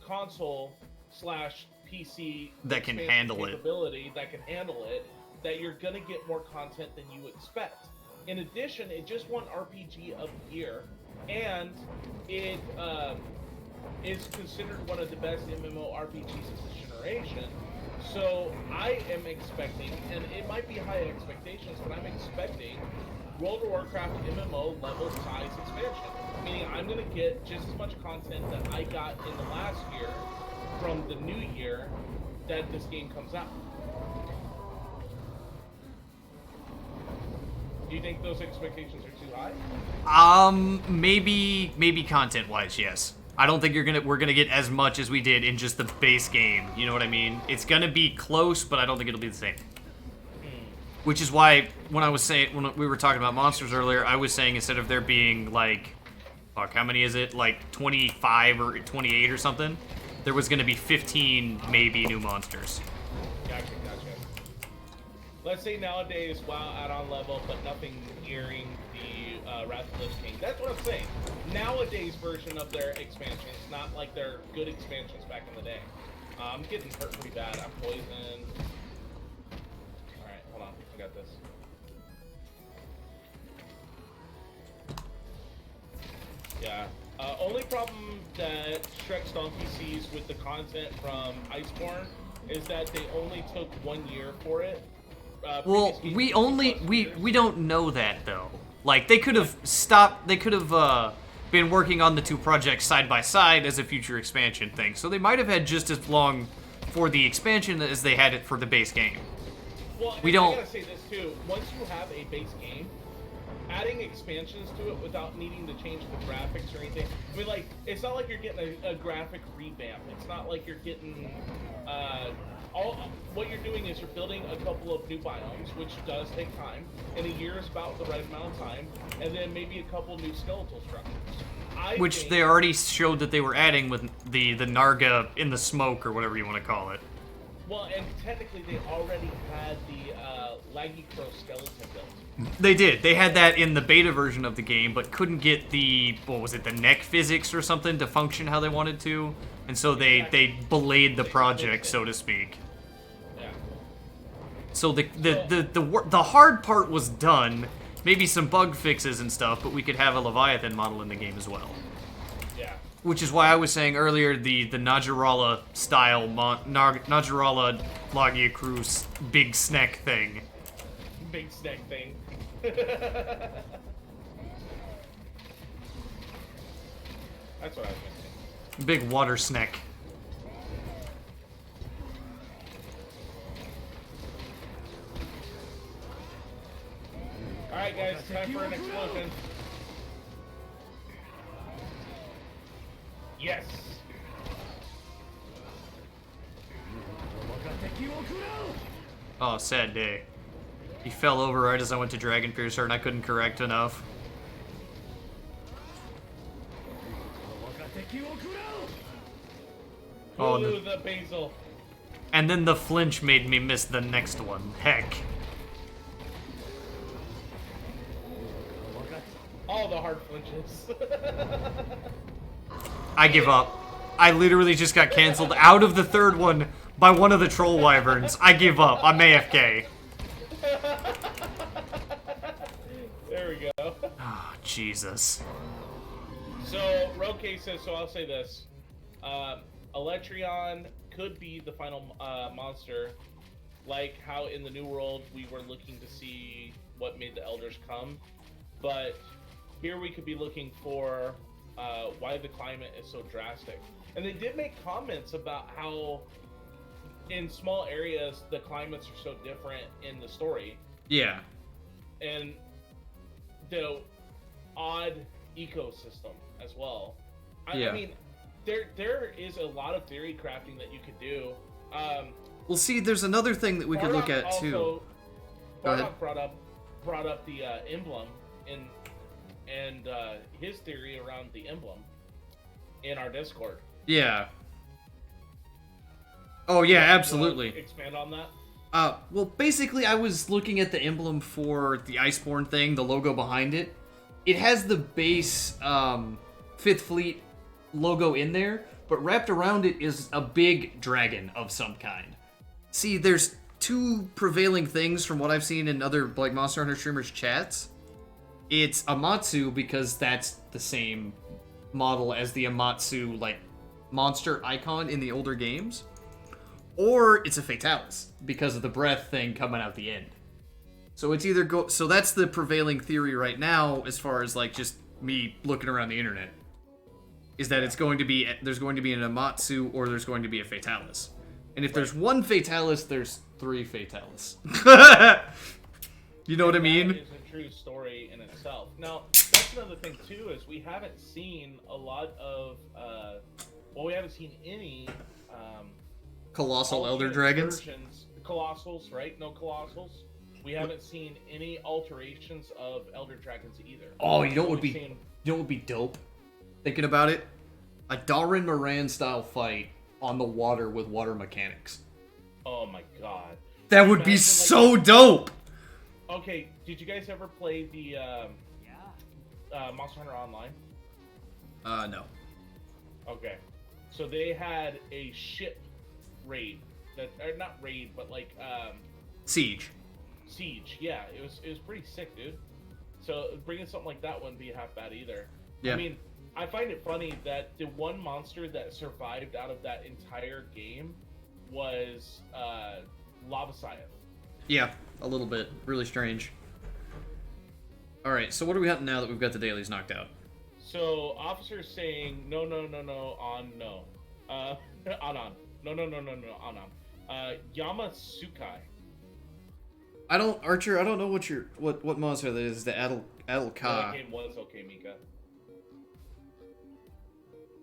console/PC That can expansion handle it. capability that can handle it. That you're gonna get more content than you expect. In addition, it just won RPG of the Year, and it is considered one of the best MMORPGs of this generation. So I am expecting, and it might be high expectations, but I'm expecting World of Warcraft MMO level size expansion. Meaning I'm going to get just as much content that I got in the last year from the new year that this game comes out. Do you think those expectations are too high? Maybe content-wise, yes. I don't think we're gonna get as much as we did in just the base game. You know what I mean? It's gonna be close, but I don't think it'll be the same. Which is why when we were talking about monsters earlier, I was saying instead of there being like, fuck, how many is it? Like 25 or 28 or something? There was gonna be 15 maybe new monsters. Gotcha. let's say nowadays WoW add-on level, but nothing nearing the Wrath of the Lich King. That's what I'm saying. Nowadays version of their expansions, not like their good expansions back in the day. I'm getting hurt pretty bad. I'm poisoned. All right, hold on. I got this. Yeah. Only problem that Shrek's Donkey sees with the content from Iceborne is that they only took 1 year for it. Well, we don't know that though. Like they could have stopped. They could have been working on the two projects side by side as a future expansion thing. So they might have had just as long for the expansion as they had it for the base game. Well, We don't- I gotta say this too. Once you have a base game, adding expansions to it without needing to change the graphics or anything. I mean, like, it's not like you're getting a graphic revamp. It's not like you're getting what you're doing is you're building a couple of new biomes, which does take time, and a year is about the right amount of time, and then maybe a couple new skeletal structures. Which think- they already showed that they were adding with the Narga in the smoke or whatever you want to call it. Well, and technically they already had the Laggy Crow skeleton built. They did. They had that in the beta version of the game, but couldn't get the, what was it, the neck physics or something to function how they wanted to, and so they belayed the project, so to speak. Yeah. So the hard part was done, maybe some bug fixes and stuff, but we could have a Leviathan model in the game as well. Yeah. Which is why I was saying earlier the Najarala style Najarala Logia Cruise big snack thing. Big snack thing. That's what I was thinking. Big water snack. Alright guys, time for an explosion. Yes! Oh, sad day. He fell over right as I went to Dragon Piercer and I couldn't correct enough. Oh, Ooh, the basil. and then the flinch made me miss the next one. Heck. All the hard flinches. I give up. I literally just got canceled out of the third one by one of the troll wyverns. I give up. I'm AFK. There we go. Oh, Jesus. So, Roke says, so I'll say this. Electrion could be the final monster, like how in the New World we were looking to see what made the Elders come. But here we could be looking for why the climate is so drastic. And they did make comments about how in small areas the climates are so different in the story. Yeah. And the odd ecosystem as well. Yeah. I mean, there is a lot of theory crafting that you could do. Well, see, there's another thing that we could look at too. Go ahead. Bardock brought up the emblem and his theory around the emblem in our Discord. Yeah. Oh yeah, absolutely. Expand on that. Well, basically, I was looking at the emblem for the Iceborne thing, the logo behind it. It has the base Fifth Fleet logo in there, but wrapped around it is a big dragon of some kind. See, there's two prevailing things from what I've seen in other like Monster Hunter streamers' chats. It's Amatsu because that's the same model as the Amatsu like monster icon in the older games. Or it's a Fatalis because of the breath thing coming out the end. So it's either so that's the prevailing theory right now as far as like just me looking around the internet. Is that there's going to be an Amatsu or there's going to be a Fatalis. And if there's one Fatalis, there's three Fatalis. You know what I mean? That is a true story in itself. Now, that's another thing too, is we haven't seen a lot of we haven't seen any Colossal Elder alternate Dragons. versions. Colossals, right? No Colossals. We haven't seen any alterations of Elder Dragons either. Oh, you know what would We've be seen- dope? Thinking about it, a Darren Moran style fight on the water with water mechanics. Oh my god. That would be Imagine, so dope. Okay, did you guys ever play the Monster Hunter Online? No. Okay, so they had a ship raid that, or not raid, but like Siege. siege. Yeah, it was pretty sick, dude. So bringing something like that wouldn't be half bad either. Yeah. I mean, I find it funny that the one monster that survived out of that entire game was Lava Scythe. Yeah, a little bit. Really strange. Alright, so what are we hunting now that we've got the dailies knocked out? So officers saying no, no, no, no, on no, on. No, no, no, no, no, on. Yamasukai. Archer, I don't know what monster that is, the Adel That Ka. game was okay, Mika.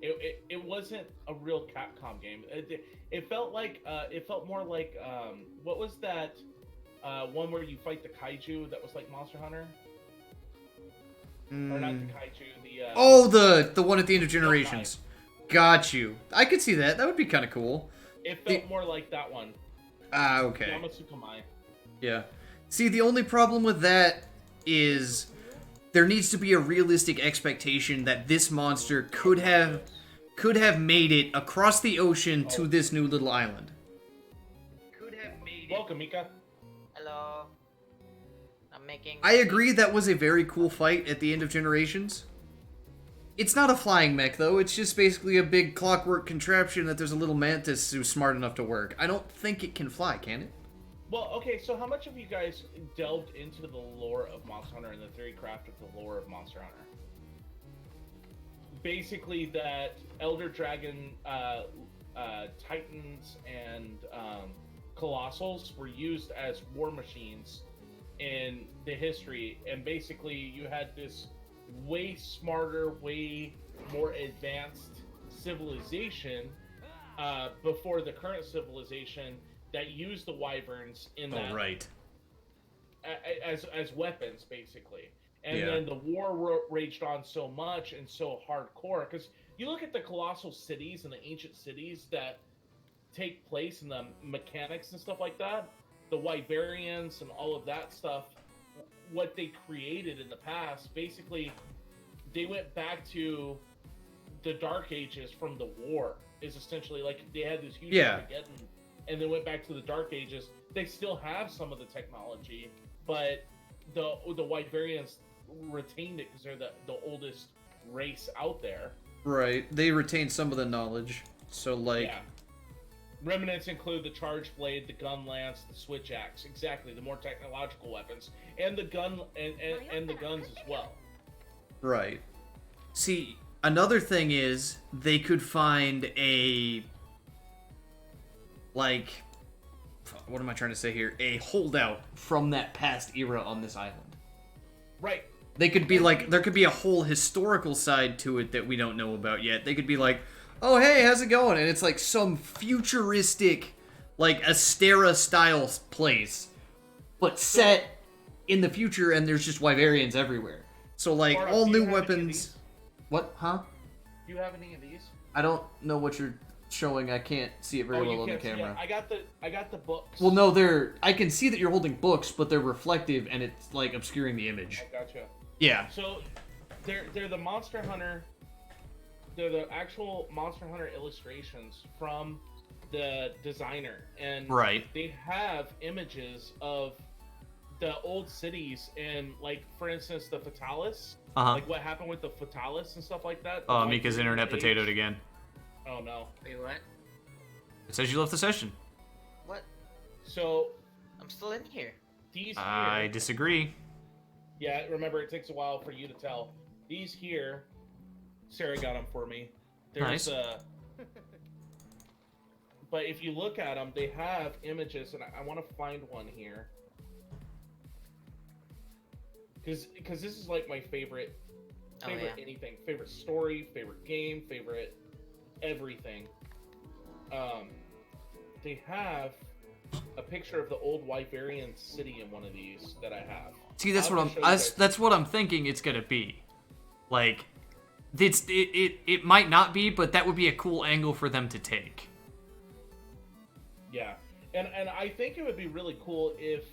It wasn't a real Capcom game. It felt more like what was that one where you fight the kaiju that was like Monster Hunter? Or not the kaiju, the Oh, the one at the end of Generations. Got you. I could see that. That would be kind of cool. It felt more like that one. Ah, okay. Yamasukamai. Yeah. See, the only problem with that is there needs to be a realistic expectation that this monster could have made it across the ocean to this new little island. Welcome, Mika. Hello. I'm making. I agree that was a very cool fight at the end of Generations. It's not a flying mech, though. It's just basically a big clockwork contraption that there's a little mantis who's smart enough to work. I don't think it can fly, can it? Well, okay, so how much have you guys delved into the lore of Monster Hunter and the theory craft of the lore of Monster Hunter? Basically, that Elder Dragon, Titans, and Colossals were used as war machines in the history, and basically you had this way smarter, way more advanced civilization before the current civilization that used the wyverns in that right. as weapons, basically. And Yeah. then the war raged on so much and so hardcore, because you look at the colossal cities and the ancient cities that take place and the mechanics and stuff like that, the wyverians and all of that stuff, what they created in the past, basically they went back to the Dark Ages from the war, is essentially like they had this huge Armageddon, and they went back to the Dark Ages. They still have some of the technology, but the wyverians retained it because they're the oldest race out there. Right. They retain some of the knowledge. So, like... Yeah. Remnants include the charge blade, the gun lance, the switch axe. Exactly, the more technological weapons, and the gun and the guns as well. Right. See, another thing is they could find a... Like... What am I trying to say here? A holdout from that past era on this island. Right. They could be like... There could be a whole historical side to it that we don't know about yet. They could be like... Oh, hey, how's it going? And it's like some futuristic, like, Astera-style place, but set in the future, and there's just wyverians everywhere. So, like, Mark, all do you new have any of weapons... these? What? Huh? Do you have any of these? I don't know what you're showing. I can't see it very well on the can't see it. camera. I got the books. Well, no, they're... I can see that you're holding books, but they're reflective, and it's, like, obscuring the image. I gotcha. Yeah. So, they're the Monster Hunter... They're the actual Monster Hunter illustrations from the designer, and Right. they have images of the old cities, and like, for instance, the Fatalis, Uh-huh. like what happened with the Fatalis and stuff like that. Oh, Like, Mika's internet age. potatoed again. Oh no. Wait, what? It says you left the session. What? So I'm still in here. these I here, disagree. yeah, remember it takes a while for you to tell. These here, Sarah got them for me. Nice. But if you look at them, they have images, and I want to find one here. Because this is like my favorite anything. Favorite story, favorite game, favorite everything. They have a picture of the old Wyverian city in one of these that I have. See, that's I'll what I'm. just show you guys. That's what I'm thinking. It's gonna be, like, it might not be, but that would be a cool angle for them to take. Yeah, And I think it would be really cool if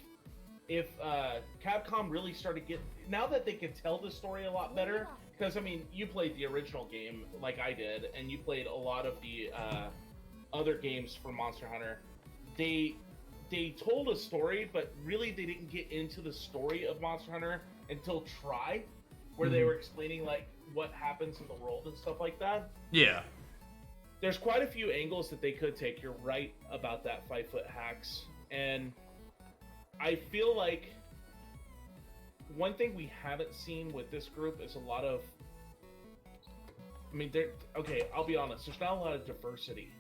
Capcom really started now that they can tell the story a lot better. Because I mean, you played the original game like I did, and you played a lot of the other games for Monster Hunter. They told a story, but really they didn't get into the story of Monster Hunter until Try, where they were explaining like what happens in the world and stuff like that. Yeah. There's quite a few angles that they could take. You're right about that 5-foot hacks, and I feel like one thing we haven't seen with this group is a lot of. I mean, I'll be honest. There's not a lot of diversity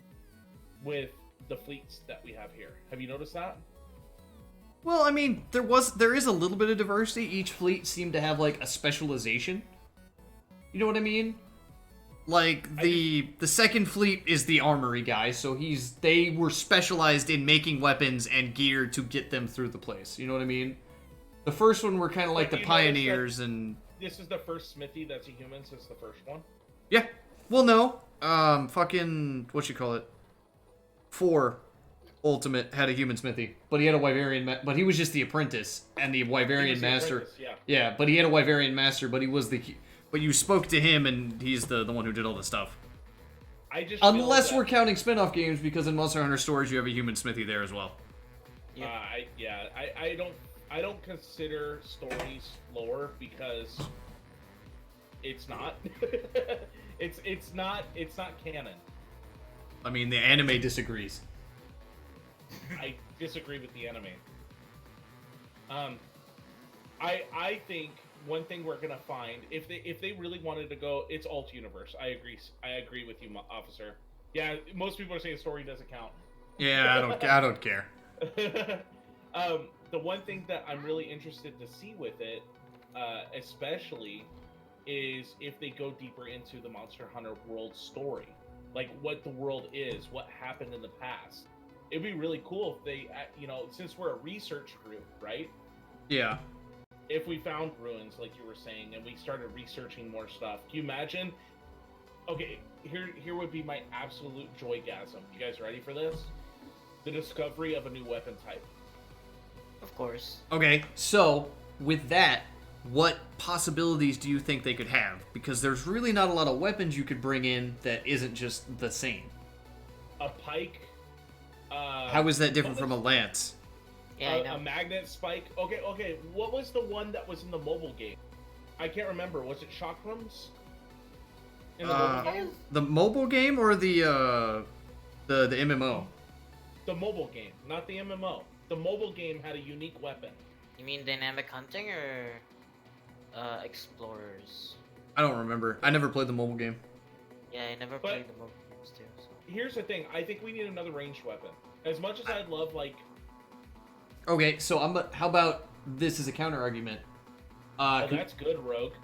with the fleets that we have here. Have you noticed that? Well, I mean, there is a little bit of diversity. Each fleet seemed to have like a specialization. You know what I mean? Like the second fleet is the armory guy, so they were specialized in making weapons and gear to get them through the place. You know what I mean? The first one were kind of like the pioneers, and this is the first smithy that's a human since the first one. yeah. Well, no, fucking what you call it? 4 Ultimate had a human smithy, but he had a Wyverian, but he was just the apprentice and the Wyverian master. Yeah, but he had a Wyverian master, but he was but you spoke to him, and he's the one who did all the stuff. Unless we're counting spin-off games, because in Monster Hunter Stories you have a human smithy there as well. I don't consider stories lore because it's not. it's not canon. I mean, the anime disagrees. I disagree with the anime. I think one thing we're gonna find if they really wanted to go, it's alt universe. I agree with you, officer. Yeah, most people are saying story doesn't count. Yeah, I don't care. The one thing that I'm really interested to see with it, especially, is if they go deeper into the Monster Hunter world story, like what the world is, what happened in the past. It'd be really cool if they, since we're a research group, right? Yeah. If we found ruins, like you were saying, and we started researching more stuff, can you imagine? Okay, here would be my absolute joygasm. You guys ready for this? The discovery of a new weapon type. Of course. Okay, so with that, what possibilities do you think they could have? Because there's really not a lot of weapons you could bring in that isn't just the same. A pike. How is that different from a lance? Yeah, I know. A magnet spike. Okay. What was the one that was in the mobile game? I can't remember. Was it chakrams? In the mobile game? The mobile game or the MMO? The mobile game, not the MMO. The mobile game had a unique weapon. You mean Dynamic Hunting or Explorers? I don't remember. I never played the mobile game. Yeah, I never played the mobile games too. So. Here's the thing. I think we need another ranged weapon. As much as I'd love, like... Okay, so how about this as a counter argument? That's good, Rogue.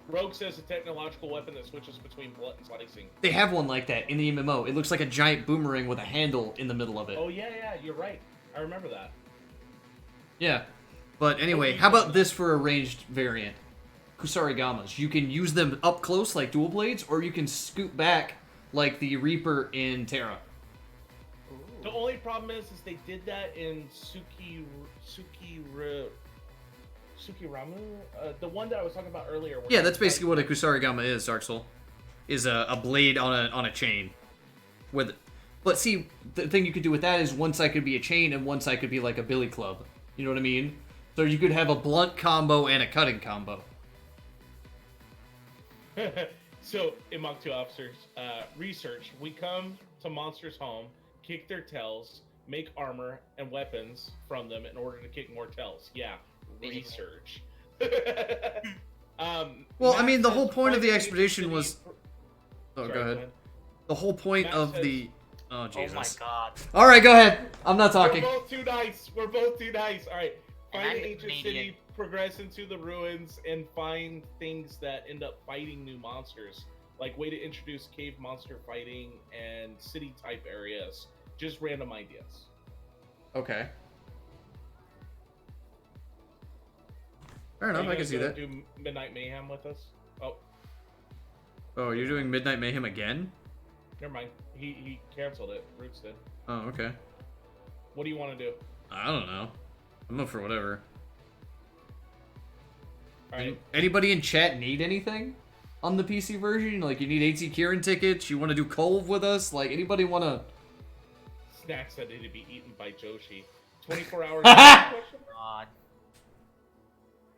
Rogue says a technological weapon that switches between blunt and slicing. They have one like that in the MMO. It looks like a giant boomerang with a handle in the middle of it. Oh, yeah, you're right. I remember that. Yeah. But anyway, how about this for a ranged variant? Kusarigamas. You can use them up close like dual blades, or you can scoot back like the Reaper in Terra. The only problem is they did that in Tsukiramu, the one that I was talking about earlier. Yeah, that's basically what a Kusarigama is, Dark Soul. Is a blade on a chain. But see, the thing you could do with that is one side could be a chain and one side could be like a billy club. You know what I mean? So you could have a blunt combo and a cutting combo. So, in Mach 2 officers, research. We come to monsters' home, kick their tails, make armor and weapons from them in order to kick more tails. Yeah, research. Well, I mean, the whole point of the expedition was... Oh, go ahead. The whole point of the... Oh, Jesus. Oh my god. Alright, go ahead. I'm not talking. We're both too nice. Alright. Find I'm the ancient city, progress into the ruins, and find things that end up fighting new monsters. Like, way to introduce cave monster fighting and city-type areas. Just random ideas. Okay. Fair enough, I can see that. Do Midnight Mayhem with us? Oh. Oh, you're doing Midnight Mayhem again? Never mind. He canceled it. Roots did. Oh, okay. What do you want to do? I don't know. I'm up for whatever. All right. Anybody in chat need anything on the PC version? Like, you need AT Kieran tickets? You want to do Colv with us? Like, anybody want to... Snacks that need to be eaten by Joshi. 24 hours. Question? God.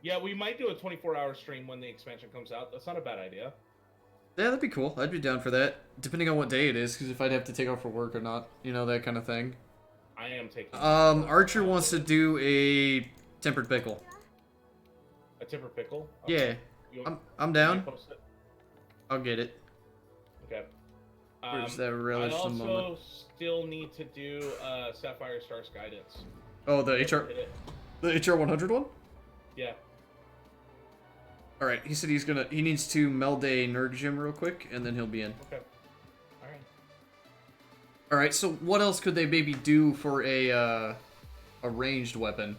Yeah, we might do a 24-hour stream when the expansion comes out. That's not a bad idea. Yeah, that'd be cool. I'd be down for that. Depending on what day it is, because if I'd have to take off for work or not. You know, that kind of thing. I am taking. Archer wants to do a tempered pickle. A tipper pickle. Yeah, You- I'm you down. post it? I'll get it. Okay. Where's that I relish the also moment? still need to do Sapphire Star's guidance. Oh, the Never HR, did it. the HR 100 one. Yeah. All right, he said he needs to meld a nerd gym real quick, and then he'll be in. Okay. All right. All right, so what else could they maybe do for a ranged weapon?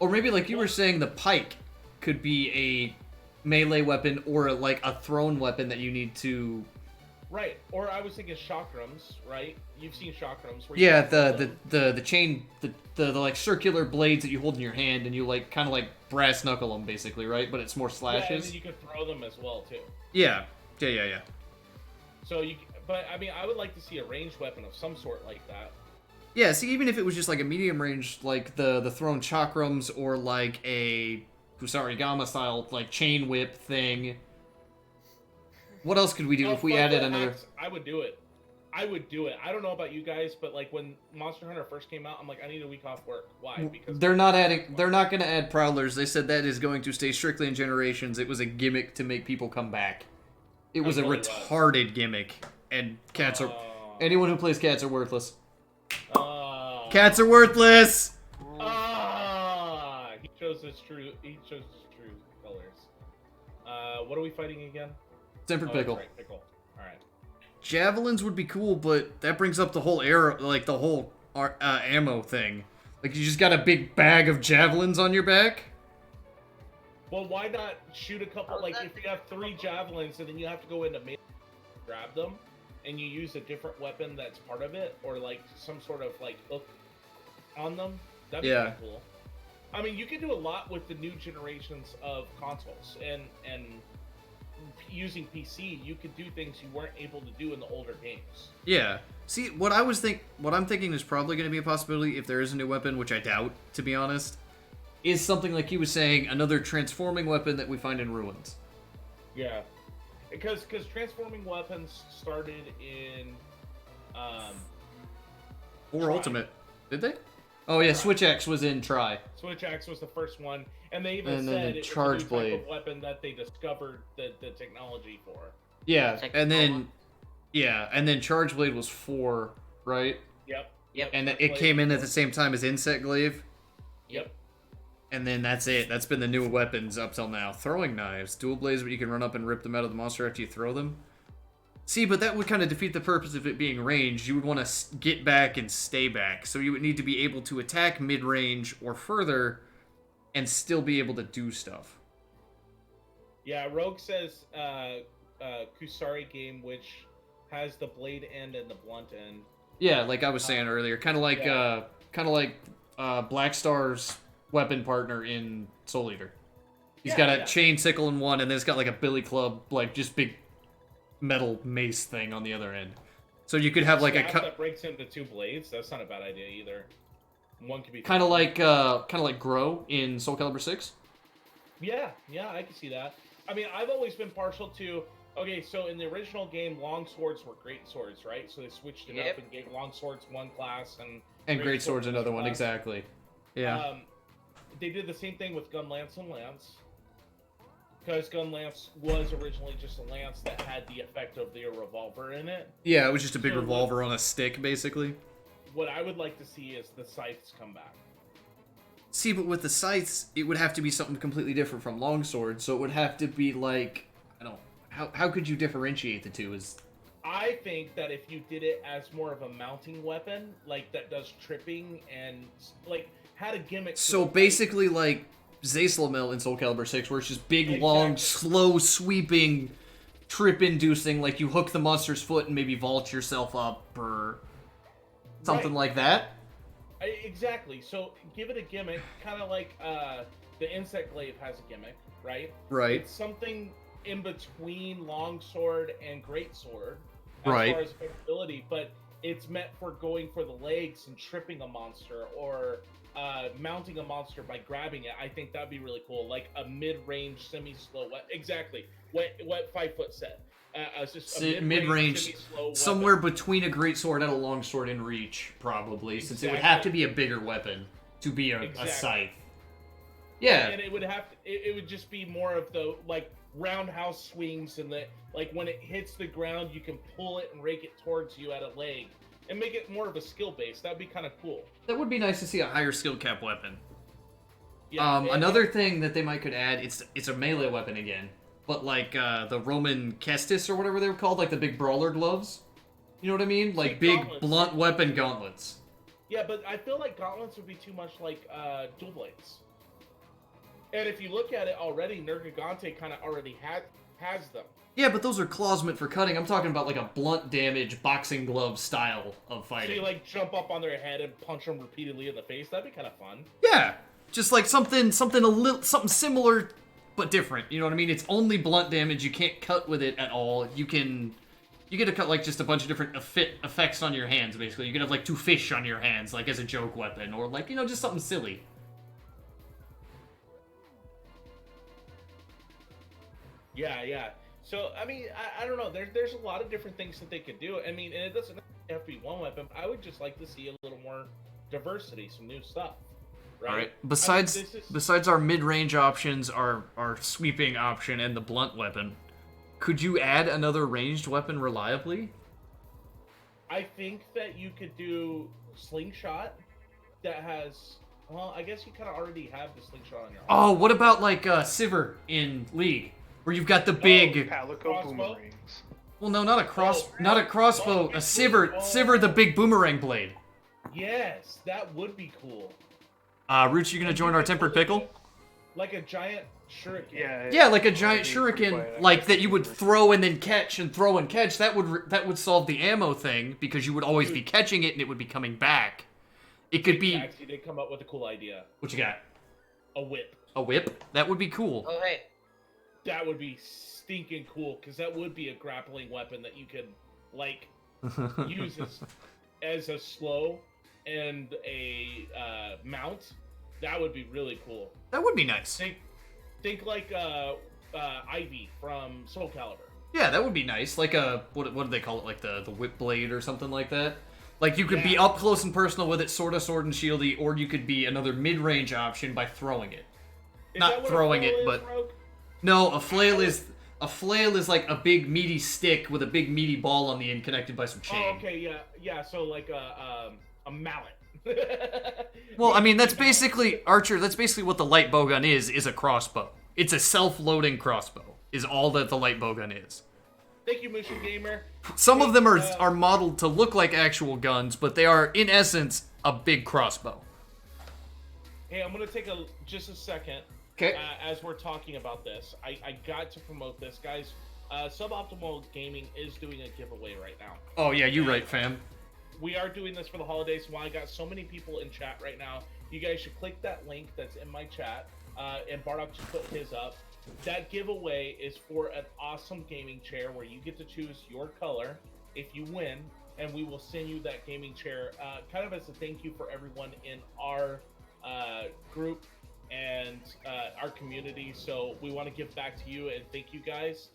Or maybe like you were saying, the pike could be a melee weapon or like a thrown weapon that you need to. Right. Or I was thinking chakrams. Right. You've seen chakrams. Where Yeah, you can throw the chain, the like circular blades that you hold in your hand, and you like kind of like brass knuckle them basically, right? But it's more Yeah, and slashes. then you can throw them as well too. Yeah. So but I mean, I would like to see a ranged weapon of some sort like that. Yeah, see, even if it was just like a medium range, like the thrown chakrams or like a Kusarigama style like chain whip thing. What else could we do if we Fuck added the another? axe, I would do it. I don't know about you guys, but like when Monster Hunter first came out, I'm like, I need a week off work. Why? Because They're not going to add prowlers. They said that is going to stay strictly in Generations. It was a gimmick to make people come back. It was a really was. retarded gimmick, and cats are. Anyone who plays cats are worthless. Cats are worthless. He chose his true. He chose his true colors. What are we fighting again? Tempered Oh, that's pickle. right, pickle. All right. Javelins would be cool, but that brings up the whole arrow, like the whole ammo thing. Like you just got a big bag of javelins on your back. Well, why not shoot a couple? Like if you have 3 javelins and then you have to go into melee, grab them, and you use a different weapon that's part of it, or like some sort of like hook on them. That'd be Yeah. kinda cool. I mean, you can do a lot with the new generations of consoles and using PC. You could do things you weren't able to do in the older games. Yeah. See, what I'm thinking is probably going to be a possibility if there is a new weapon, which I doubt, to be honest, is something like he was saying, another transforming weapon that we find in Ruins. Yeah, because transforming weapons started in Or Try. Ultimate. Did they? Oh yeah, Switch X was in Try. Switch Axe was the first one, and they even And then said the it Charge was a new type Blade. of weapon that they discovered the technology for. Yeah, It's like and Pokemon. then Charge Blade was 4, right? Yep. Yep. And Charge it Blade came in at was- the same time as Insect Glaive. Yep. And then that's it. That's been the new weapons up till now. Throwing knives. Dual blades, but you can run up and rip them out of the monster after you throw them. See, but that would kind of defeat the purpose of it being ranged. You would want to get back and stay back. So you would need to be able to attack mid-range or further and still be able to do stuff. Yeah. Rogue says Kusari game, which has the blade end and the blunt end. Yeah, like I was saying earlier. Kind of like, Yeah. Black Star's weapon partner in Soul Eater. He's Yeah, got a yeah. chain sickle in one, and then it's got like a billy club, like just big metal mace thing on the other end. So you could have like a Staff that breaks into 2 blades. That's not a bad idea either. One could be kind of like Grow in Soul Calibur 6. Yeah, I can see that. I mean, I've always been partial to. Okay, so in the original game, long swords were great swords, right? So they switched it Yep. up and gave long swords one class And Great Sword's another one, class. exactly. Yeah. They did the same thing with Gun Lance and Lance. Because Gun Lance was originally just a lance that had the effect of the revolver in it. Yeah, it was just a big So revolver on a stick, basically. What I would like to see is the scythes come back. See, but with the scythes, it would have to be something completely different from longsword. So it would have to be like, I don't. How could you differentiate the two? Is I think that if you did it as more of a mounting weapon, like that does tripping and like had a gimmick. to so the fight. basically like Zayslamel in Soul Calibur 6, where it's just big, long, Exactly. slow, sweeping trip-inducing, like you hook the monster's foot and maybe vault yourself up or something Right. like that. Exactly. So give it a gimmick, kind of like the insect glaive has a gimmick, right? Right. It's something in between longsword and greatsword as Right. far as ability, but it's meant for going for the legs and tripping a monster or mounting a monster by grabbing it. I think that'd be really cool, like a mid-range, semi-slow. Exactly. What 5 foot said. Just a Mid-range, semi-slow somewhere weapon. between a greatsword and a longsword in reach, probably, since it would Exactly. have to be a bigger weapon to be a Exactly. scythe. Yeah, And it would have to, it would just be more of the like roundhouse swings and the like when it hits the ground you can pull it and rake it towards you at a leg and make it more of a skill base. That'd be kind of cool. that would be nice to see a higher skill cap weapon. Yeah. Another thing that they might could add, it's a melee weapon again, but like the Roman Kestis or whatever they were called, like the big brawler gloves. You know what I mean? Like big gauntlets. blunt weapon gauntlets. Yeah, but I feel like gauntlets would be too much like dual blades. And if you look at it already, Nergigante kind of already has them. Yeah, but those are claws meant for cutting. I'm talking about like a blunt damage boxing glove style of So fighting. you like jump up on their head and punch them repeatedly in the face. That'd be kind of fun. Yeah, just like something something similar but different. You know what I mean? It's only blunt damage. You can't cut with it at all. You get to cut like just a bunch of different effects on your hands. Basically, you can have like 2 fish on your hands, like as a joke weapon, or like just something silly. Yeah. So I mean, I don't know. There's a lot of different things that they could do. I mean, and it doesn't have to be one weapon. I would just like to see a little more diversity, some new stuff. Right. All right. I mean, Besides besides our mid-range options, our sweeping option, and the blunt weapon, could you add another ranged weapon reliably? I think that you could do slingshot that has. Well, I guess you kind of already have the slingshot on your arm. Oh, what about like Sivir in League, where you've got the big. Palico Crossbow? boomerangs. Well, no, not a Oh, crossbow. oh, A Sivir, the big boomerang blade. Yes, that would be cool. Roots, you gonna join our tempered pickle? Like a giant shuriken. Yeah, like a giant that'd be pretty shuriken, quiet. like that you would throw and then catch and throw and catch. That would solve the ammo thing because you would always be catching it and it would be coming back. It could be Actually, they come up with a cool idea. what you got? A whip. A whip? That would be cool. Oh hey, That would be stinking cool because that would be a grappling weapon that you could like use as a slow and a mount. That would be really cool. That would be nice. Think like Ivy from Soul Calibur. Yeah, that would be nice. Like a what do they call it? Like the whip blade or something like that. Like you could be Yeah. up close and personal with it, sword and shieldy, or you could be another mid-range option by throwing it. Is Not that what a throwing flail it, is, but- Rogue? No, a flail is like a big meaty stick with a big meaty ball on the end connected by some chain. Oh, okay, yeah. So like a mallet. Well, I mean that's basically Archer. That's basically what the light bowgun is a crossbow. It's a self-loading crossbow. Is all that the light bowgun is. Thank you, Mushu Gamer. Some of them are modeled to look like actual guns, but they are in essence a big crossbow. Hey, I'm gonna take just a second. Okay. As we're talking about this, I got to promote this, guys. Suboptimal Gaming is doing a giveaway right now. Oh yeah, you right, fam. We are doing this for the holidays. Why I got so many people in chat right now. You guys should click that link that's in my chat. And Bardock just put his up. That giveaway is for an awesome gaming chair where you get to choose your color if you win, and we will send you that gaming chair kind of as a thank you for everyone in our group and our community. So we want to give back to you and thank you guys.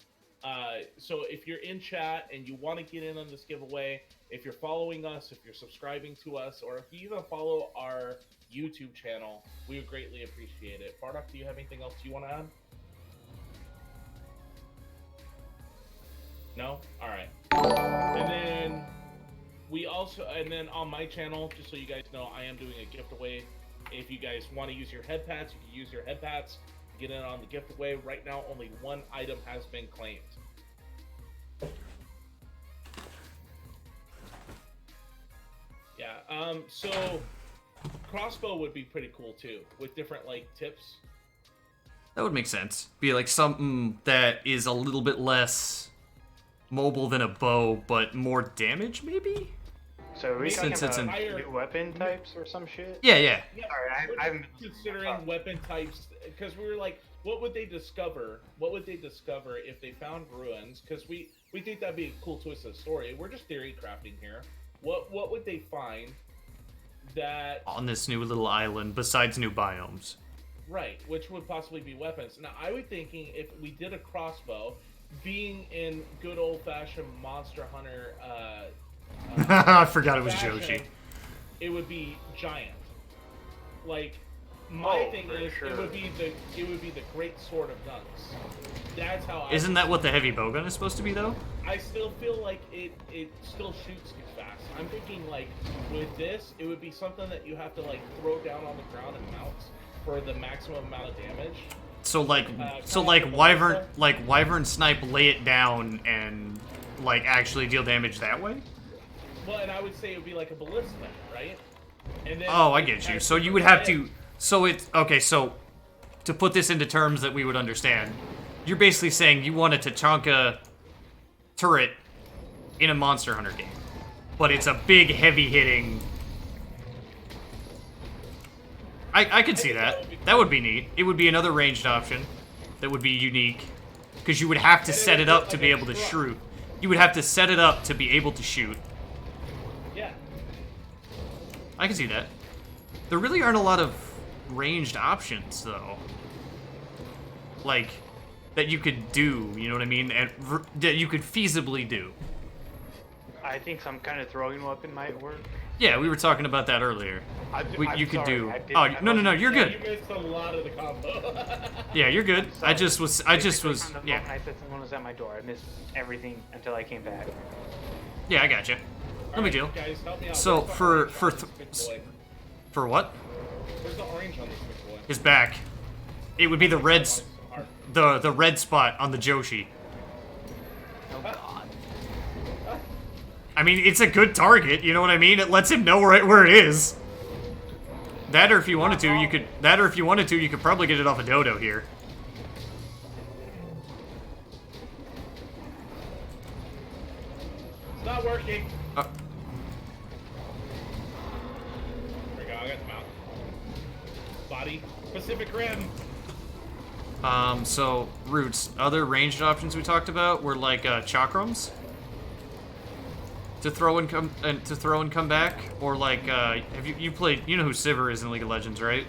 So if you're in chat and you want to get in on this giveaway, if you're following us, if you're subscribing to us, or if you even follow our YouTube channel, we would greatly appreciate it. Bardock, do you have anything else you want to add? No? All right. And then on my channel, just so you guys know, I am doing a gift away. If you guys want to use your head pats, you can use your head pats. Get in on the gift away. Right now, only one item has been claimed. Yeah. So crossbow would be pretty cool too, with different like tips. That would make sense. Be like something that is a little bit less mobile than a bow, but more damage, maybe? So are we Since talking it's about an- new weapon types or some shit? Yeah, yeah. Yeah, Alright, we're I haven't just been considering weapon types because we were like, what would they discover? What would they discover if they found ruins? Because we think that'd be a cool twist of the story. We're just theory crafting here. What would they find that On this new little island, besides new biomes. right, which would possibly be weapons? Now I was thinking if we did a crossbow, being in good old fashioned Monster Hunter. I forgot it was fashion, Joshi. It would be giant. Like my Oh, thing for is, sure. it would be the great sword of guns. That's how. Isn't that what the heavy bowgun is supposed to be, though? I still feel like it still shoots too fast. I'm thinking like with this, it would be something that you have to like throw down on the ground and mount for the maximum amount of damage. So like, kinda like a ballista? wyvern snipe, lay it down and like actually deal damage that way. Well, and I would say it would be like a ballista, right? And then Oh, I it get you. has So you would different have to. heads. So it's okay. So to put this into terms that we would understand, you're basically saying you want a Tachanka turret in a Monster Hunter game, but it's a big, heavy-hitting. I could see that. That would be neat. It would be another ranged option that would be unique, because you would have to And it set would it look up to like be a able to truck. shoot. You would have to set it up to be able to shoot. Yeah. I can see that. There really aren't a lot of ranged options, though. Like, that you could do, you know what I mean? And that you could feasibly do. I think some kind of throwing weapon might work. Yeah, we were talking about that earlier. I'm You could sorry, do. I did- Oh, I no, wasn't- you're Yeah, good. You missed a lot of the combo. Yeah, you're good. I just was. Basically, from the Yeah, moment I said someone was at my door, I missed everything until I came back. yeah, I gotcha. No big deal. Guys, help me out. So, Where's the for- orange for on this big boy? For what? Where's the orange on this big boy? His back. It would be the red, So hard. the red spot on the Joshi. Oh god. I mean, it's a good target. You know what I mean? It lets him know right where it is. That, or if you wanted to, you could. That, or if you wanted to, you could probably get it off a dodo here. It's not working. Uh, There we go. I got the mount. Body. Pacific Rim. So roots. Other ranged options we talked about were like chakrams to throw and come back, or like have you played? You know who Sivir is in League of Legends, right?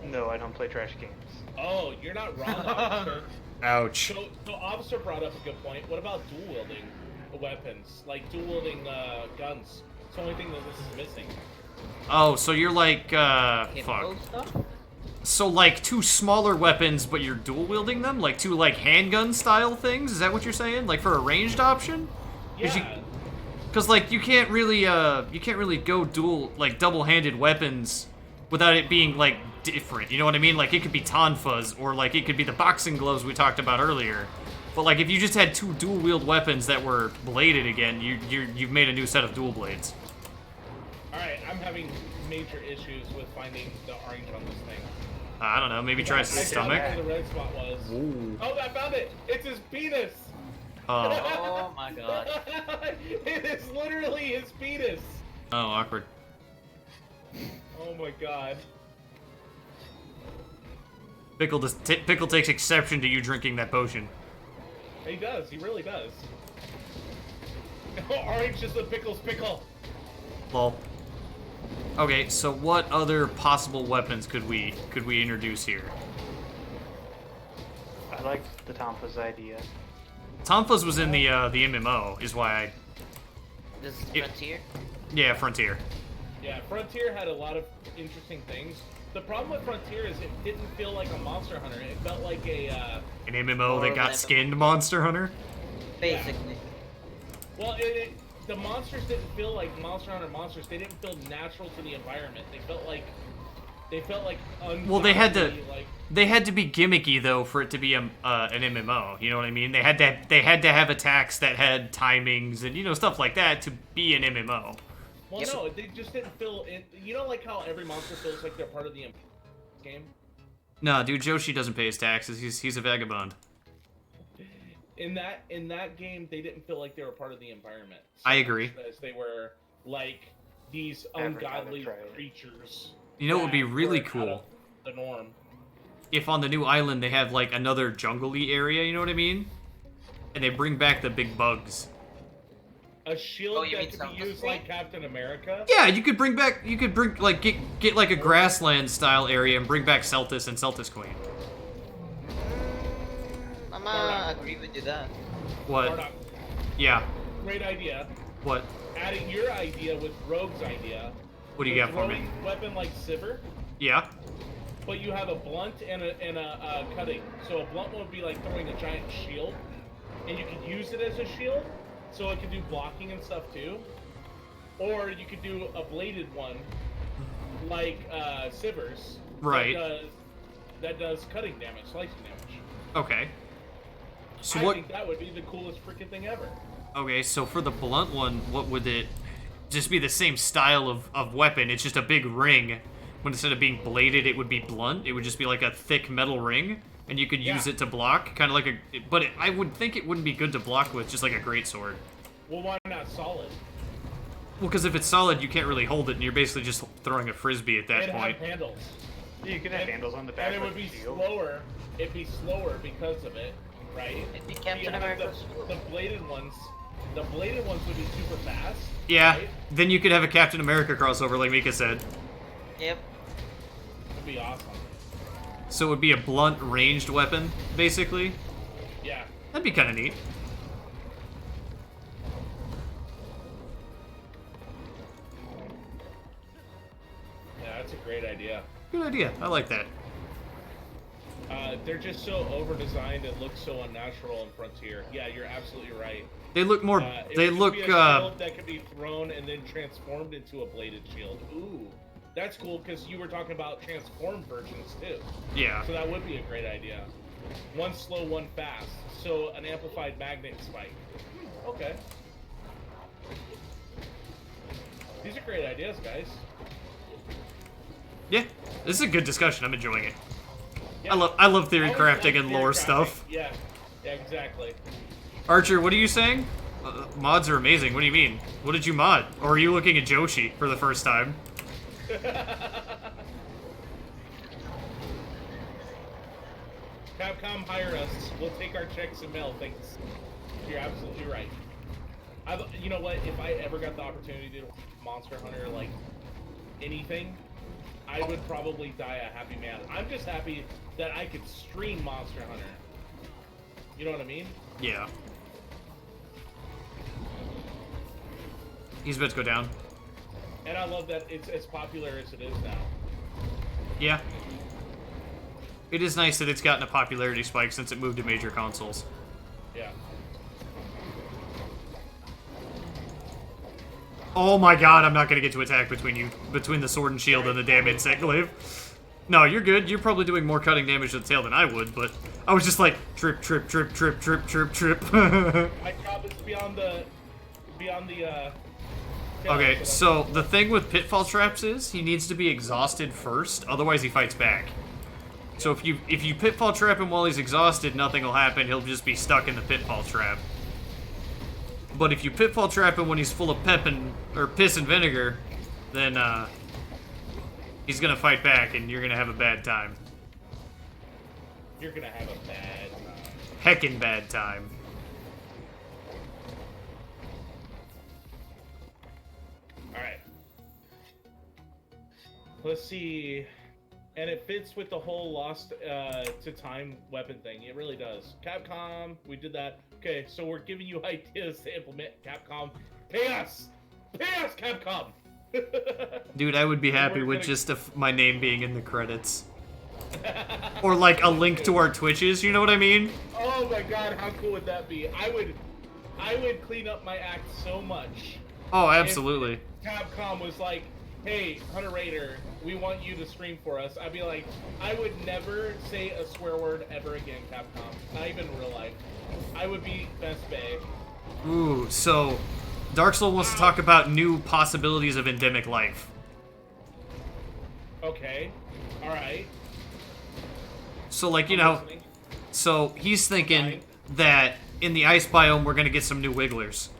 No, I don't play trash games. Oh, you're not wrong, officer. Ouch. So officer brought up a good point. What about dual wielding weapons, like dual wielding guns? It's the only thing that this is missing. Oh, so you're like fuck. Hippo stuff? So like two smaller weapons, but you're dual wielding them, like two like handgun style things. Is that what you're saying? Like for a ranged option? 'Cause Yeah. Because like you can't really go dual like double-handed weapons without it being like different. You know what I mean? Like it could be tonfas, or like it could be the boxing gloves we talked about earlier. But like if you just had two dual wield weapons that were bladed again, you've made a new set of dual blades. All right, I'm having major issues with finding the orange on this thing. I don't know. Maybe try his I found stomach. where the red spot was. Ooh. Oh, I found it! It's his penis! Oh. Oh my god. It is literally his penis! Oh, awkward. Oh my god. Pickle takes exception to you drinking that potion. He does, he really does. Orange is the pickle's pickle. Lol. Okay, so what other possible weapons could we introduce here? I liked the Tompa's idea. Tonfas was in the MMO, is why I. This is It- Frontier? Yeah, Frontier. Yeah, Frontier had a lot of interesting things. The problem with Frontier is it didn't feel like a Monster Hunter. It felt like a, An MMO Or that got whatever. skinned Monster Hunter. Basically. well, the monsters didn't feel like Monster Hunter monsters. They didn't feel natural to the environment. They felt like Well, they had to- ungodly, like, They had to be gimmicky though for it to be an MMO. You know what I mean? They had to have attacks that had timings and stuff like that to be an MMO. well, Yep. no, they just didn't feel it. You know, like how every monster feels like they're part of the game. Nah, dude, Joshi doesn't pay his taxes. He's a vagabond. in that game, they didn't feel like they were part of the environment. I agree. As they were like these Never gotta ungodly try it. creatures. You know what would be that really were out cool? of the norm. If on the new island they have like another jungle-y area, you know what I mean? And they bring back the big bugs. A shield Oh, you mean that could be South used Pole? like Captain America. Yeah, you could bring like get like a grassland style area and bring back Celtis and Celtis Queen. I'm Alright. agree with you that. What? Bardock, Yeah. great idea. What? Adding your idea with Rogue's idea. What do you got for me? Throwing weapon like Sivir, Yeah. but you have a blunt and a cutting. So a blunt would be like throwing a giant shield, and you could use it as a shield, so it could do blocking and stuff too. Or you could do a bladed one, like Sivir's. Right. That does cutting damage, slicing damage. Okay. So I what? think that would be the coolest freaking thing ever. Okay, so for the blunt one, what would it just be the same style of weapon? It's just a big ring. But instead of being bladed, it would be blunt. It would just be like a thick metal ring, and you could use Yeah. it to block, kind of like a. But I would think it wouldn't be good to block with, just like a greatsword. Well, why not solid? Well, because if it's solid, you can't really hold it, and you're basically just throwing a frisbee at that It'd point. have handles. You can have handles on the back And it like would be a shield. slower. It'd be slower because of it, right? It'd be You Captain have America. the bladed ones. The bladed ones would be super fast. Yeah, Right? then you could have a Captain America crossover, like Mika said. Yep. Would be awesome. So it would be a blunt, ranged weapon, basically. Yeah. That'd be kind of neat. Yeah, that's a great idea. Good idea. I like that. They're just so over-designed. It looks so unnatural in Frontier. Yeah, you're absolutely right. They look more. It They would look. be a shield that could be thrown and then transformed into a bladed shield. Ooh, that's cool because you were talking about transformed versions too. Yeah. So that would be a great idea. One slow, one fast. So an amplified magnet spike. Okay. These are great ideas, guys. Yeah. This is a good discussion. I'm enjoying it. Yeah. I love theory Always crafting like and theory lore crafting. stuff. Yeah. Yeah, exactly. Archer, what are you saying? Mods are amazing. What do you mean? What did you mod? Or are you looking at Joshi for the first time? Capcom, hire us. We'll take our checks and mail. Thanks. You're absolutely right. You know what? If I ever got the opportunity to do Monster Hunter, like anything, I would probably die a happy man. I'm just happy that I could stream Monster Hunter. You know what I mean? Yeah. He's about to go down. And I love that it's as popular as it is now. Yeah. It is nice that it's gotten a popularity spike since it moved to major consoles. Yeah. Oh my god, I'm not gonna get to attack between the sword and shield and the damn insect glaive. No, you're good. You're probably doing more cutting damage to the tail than I would, but I was just like, trip, trip, trip, trip, trip, trip, trip. My job is beyond the Okay, so the thing with pitfall traps is he needs to be exhausted first, otherwise he fights back. So if you pitfall trap him while he's exhausted, nothing will happen. He'll just be stuck in the pitfall trap. But if you pitfall trap him when he's full of piss and vinegar, then he's gonna fight back, and you're gonna have a bad time. You're gonna have a bad time. Heckin' bad time. Alright. Let's see. And it fits with the whole lost to time weapon thing. It really does. Capcom, we did that. Okay, so we're giving you ideas to implement. Capcom, pay us! Pay us, Capcom! Dude, I would be happy We're with gonna- just my name being in the credits. Or like a link to our Twitches, you know what I mean? Oh my god, how cool would that be? I would clean up my act so much. Oh, absolutely. Capcom was like, hey, Hunter Raider, we want you to stream for us. I'd be like, I would never say a swear word ever again, Capcom. Not even in real life. I would be best bae. Ooh, so Dark Soul wants to talk about new possibilities of endemic life. Okay. Alright. So like, you I'm know, listening. so he's thinking Fine. that in the ice biome, we're gonna get some new wigglers.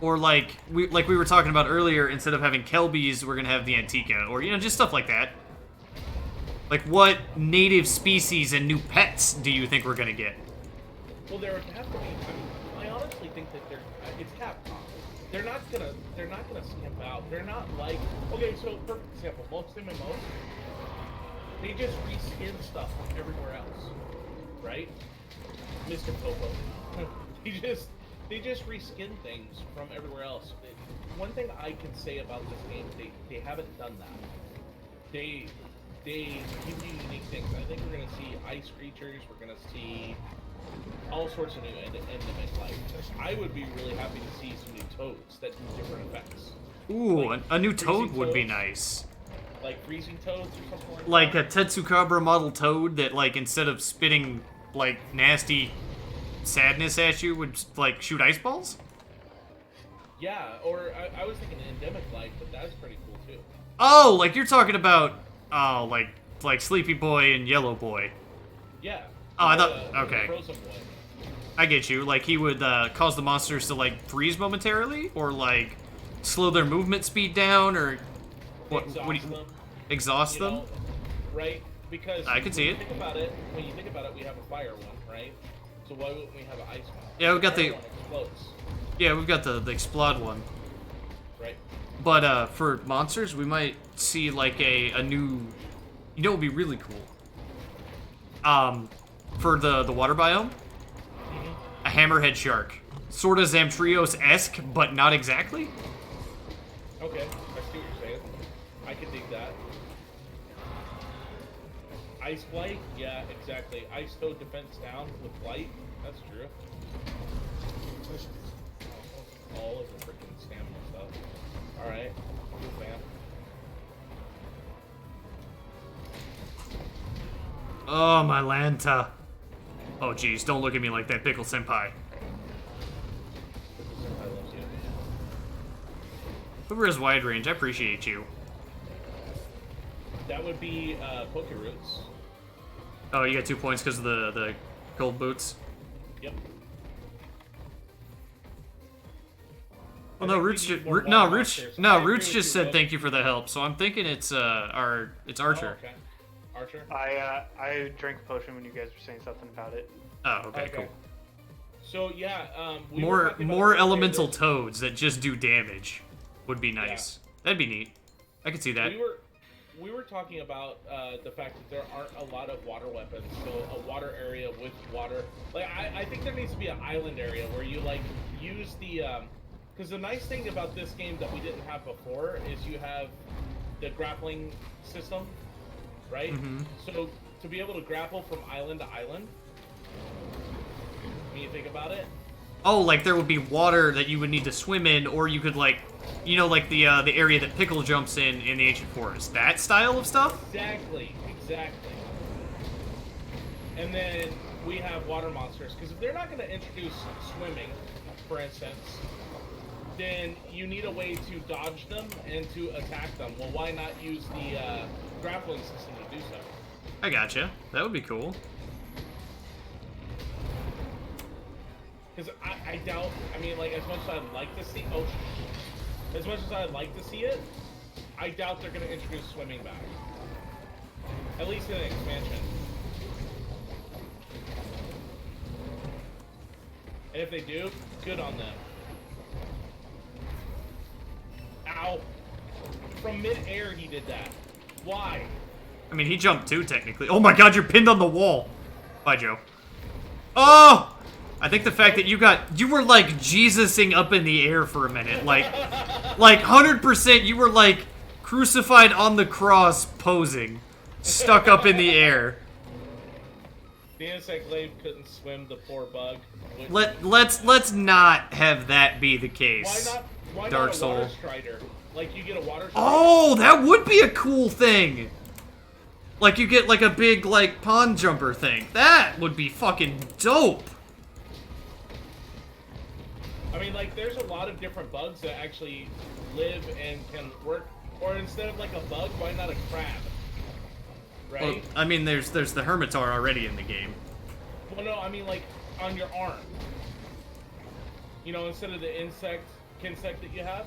Or like we were talking about earlier, instead of having Kelbies, we're gonna have the Antica, or just stuff like that. Like, what native species and new pets do you think we're gonna get? Well, there would have to be. I mean, I honestly think that it's Capcom. They're not gonna skimp out. They're not like, okay, so perfect example, most MMOs, they just reskin stuff everywhere else, right? Mr. Popo. They just reskin things from everywhere else. One thing I can say about this game, they haven't done that. They give you unique things. I think we're gonna see ice creatures. We're gonna see all sorts of new endemic life. I would be really happy to see some new toads that do different effects. Ooh, Like a new toad freezing would be toads, nice. Like freezing toads or something like Like that. a Tetsukabra model toad that, like, instead of spitting, like, nasty sadness at you, would, like, shoot ice balls? Yeah, or I was thinking endemic life, but that's pretty cool too. Oh, like you're talking about, like Sleepy Boy and Yellow Boy. Yeah. Oh, I thought- The okay. Frozen boy. I get you. Like, he would cause the monsters to, like, freeze momentarily, or, like, slow their movement speed down, or what? Exhaust What do you, them. exhaust You them? know, right? Because I could see when it. you think about it, we have a fire one, right? So why wouldn't we have an ice one? Yeah, we've got Fire the- one explodes, Yeah, we've got the explode one. right? But for monsters, we might see like a new. You know, what would be really cool. For the water biome, a hammerhead shark, sort of Zamtrios-esque, but not exactly. Okay, I see what you're saying. I can dig that. Ice Blight? Yeah, exactly. Ice Toad defense down with Blight? That's true. All of the freaking stamina stuff. Alright, cool, man. Oh, my Lanta. Oh, geez, don't look at me like that, Pickle Senpai. I love you. Whoever has wide range, I appreciate you. That would be Poke Roots. Oh, you got 2 points because of the gold boots. Yep. Well, I no, think we Roots. need Ju- more Ro- no, water Roots. monsters. I No, agree Roots with just you, said Will. thank you for the help. So I'm thinking it's Archer. Oh, okay. Archer? I drank a potion when you guys were saying something about it. Oh, okay, cool. So yeah, we were More talking about more earlier elemental this- toads that just do damage would be nice. That'd be neat. I could see that. We were talking about the fact that there aren't a lot of water weapons, so a water area with water. Like I think there needs to be an island area where you like use the because the nice thing about this game that we didn't have before is you have the grappling system, right? Mhm. So to be able to grapple from island to island, when you think about it, Oh, like there would be water that you would need to swim in, or you could like, like the area that Pickle jumps in the Ancient Forest. That style of stuff. exactly. And then we have water monsters because if they're not going to introduce swimming, for instance, then you need a way to dodge them and to attack them. Well, why not use the grappling system to do so? I gotcha. That would be cool. Because I doubt. I mean, like as much as I'd like to see, as much as I'd like to see it, I doubt they're going to introduce swimming back. At least in an expansion. And if they do, good on them. Ow. From mid-air he did that. Why? I mean, he jumped too, technically. Oh my god, you're pinned on the wall. Bye, Joe. Oh! I think the fact that you were like Jesusing up in the air for a minute. Like 100% you were like crucified on the cross posing. Stuck up in the air. The insect glaive couldn't swim, the poor bug. Let's not have that be the Why case. not? Why Dark not a Soul. water strider? Like you get a water strider. Oh, that would be a cool thing. Like you get like a big like pond jumper thing. That would be fucking dope. I mean, like, there's a lot of different bugs that actually live and can work. Or instead of like a bug, why not a crab? right? Well, I mean, there's the Hermitaur already in the game. Well, no, I mean like on your arm. You know, instead of the Kinsect that you have.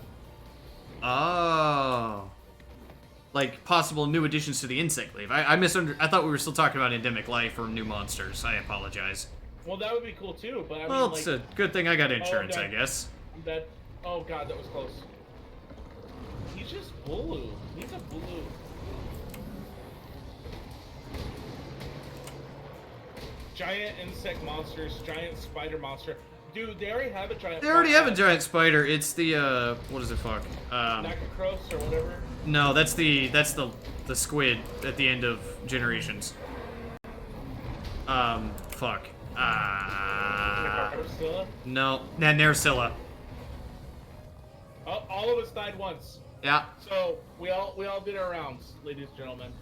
Oh. Like possible new additions to the insect glaive. I I thought we were still talking about endemic life or new monsters. I apologize. Well, that would be cool too, but I Well, mean, it's like, a good thing I got insurance, okay. I guess. that. Oh god, that was close. He's just blue. He's a blue. Giant insect monsters, giant spider monster. Dude, they already have a giant. They already have a giant spider. It's the what is it? Fuck. Nacrocros or whatever. No, that's the squid at the end of Generations. Fuck. Narcilla? No, Nerscylla. Oh, all of us died once. Yeah. So we all did our rounds, ladies and gentlemen.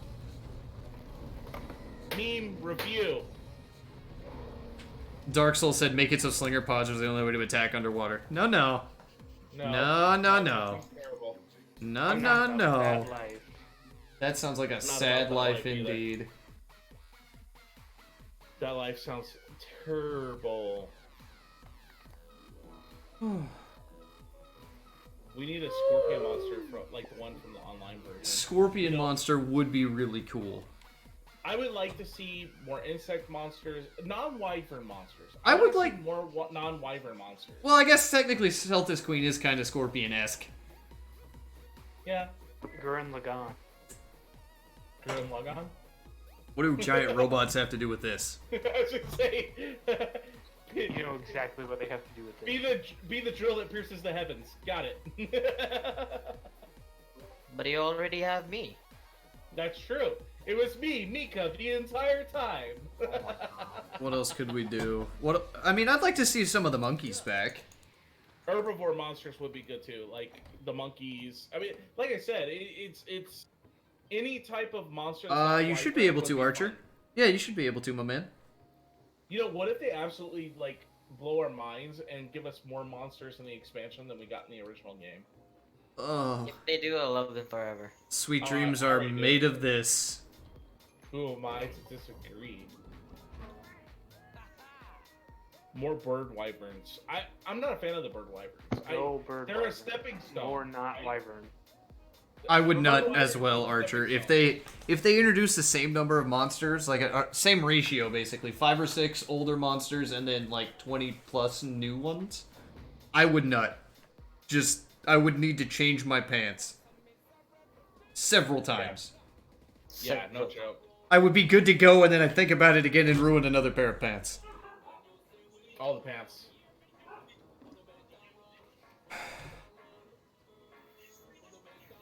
Meme review. Dark Souls said make it so slinger pods was the only way to attack underwater. No. No. No. That's terrible. No. Bad life. That sounds like a Not sad about that life life either. indeed. That life sounds terrible. We need a scorpion monster from like the one from the online version. Scorpion monster would be really cool. I would like to see more insect monsters, non-wyvern monsters. I would wanna like- see more non-wyvern monsters. Well, I guess technically Celtis Queen is kind of scorpion-esque. Yeah, Gurren Lagann. Gurren Lagann. What do giant robots have to do with this? I was gonna say, You know exactly what they have to do with it. be the drill that pierces the heavens. Got it. But you already have me. That's true. It was me, Mika, the entire time. What else could we do? I mean, I'd like to see some of the monkeys back. Herbivore monsters would be good too, like the monkeys. I mean, like I said, it's any type of monster. that's not You should wyvern be able would to, Archer. fun. Yeah, you should be able to, my man. You know, what if they absolutely like blow our minds and give us more monsters in the expansion than we got in the original game? Oh, If they do, I'll love them forever. sweet Oh, dreams I are already do. made of this. Who am I to disagree? More bird wyverns. I'm not a fan of the bird wyverns. No bird They're a wyvern. stepping stone. More not right? wyvern. I would Bird not wyvern as well, is a Archer. stepping If they introduce the same number of monsters, like same ratio basically, 5 or 6 older monsters and then like 20 plus new ones, I would not. I would need to change my pants several times. Yeah, no joke. I would be good to go, and then I'd think about it again and ruin another pair of pants. All the pants.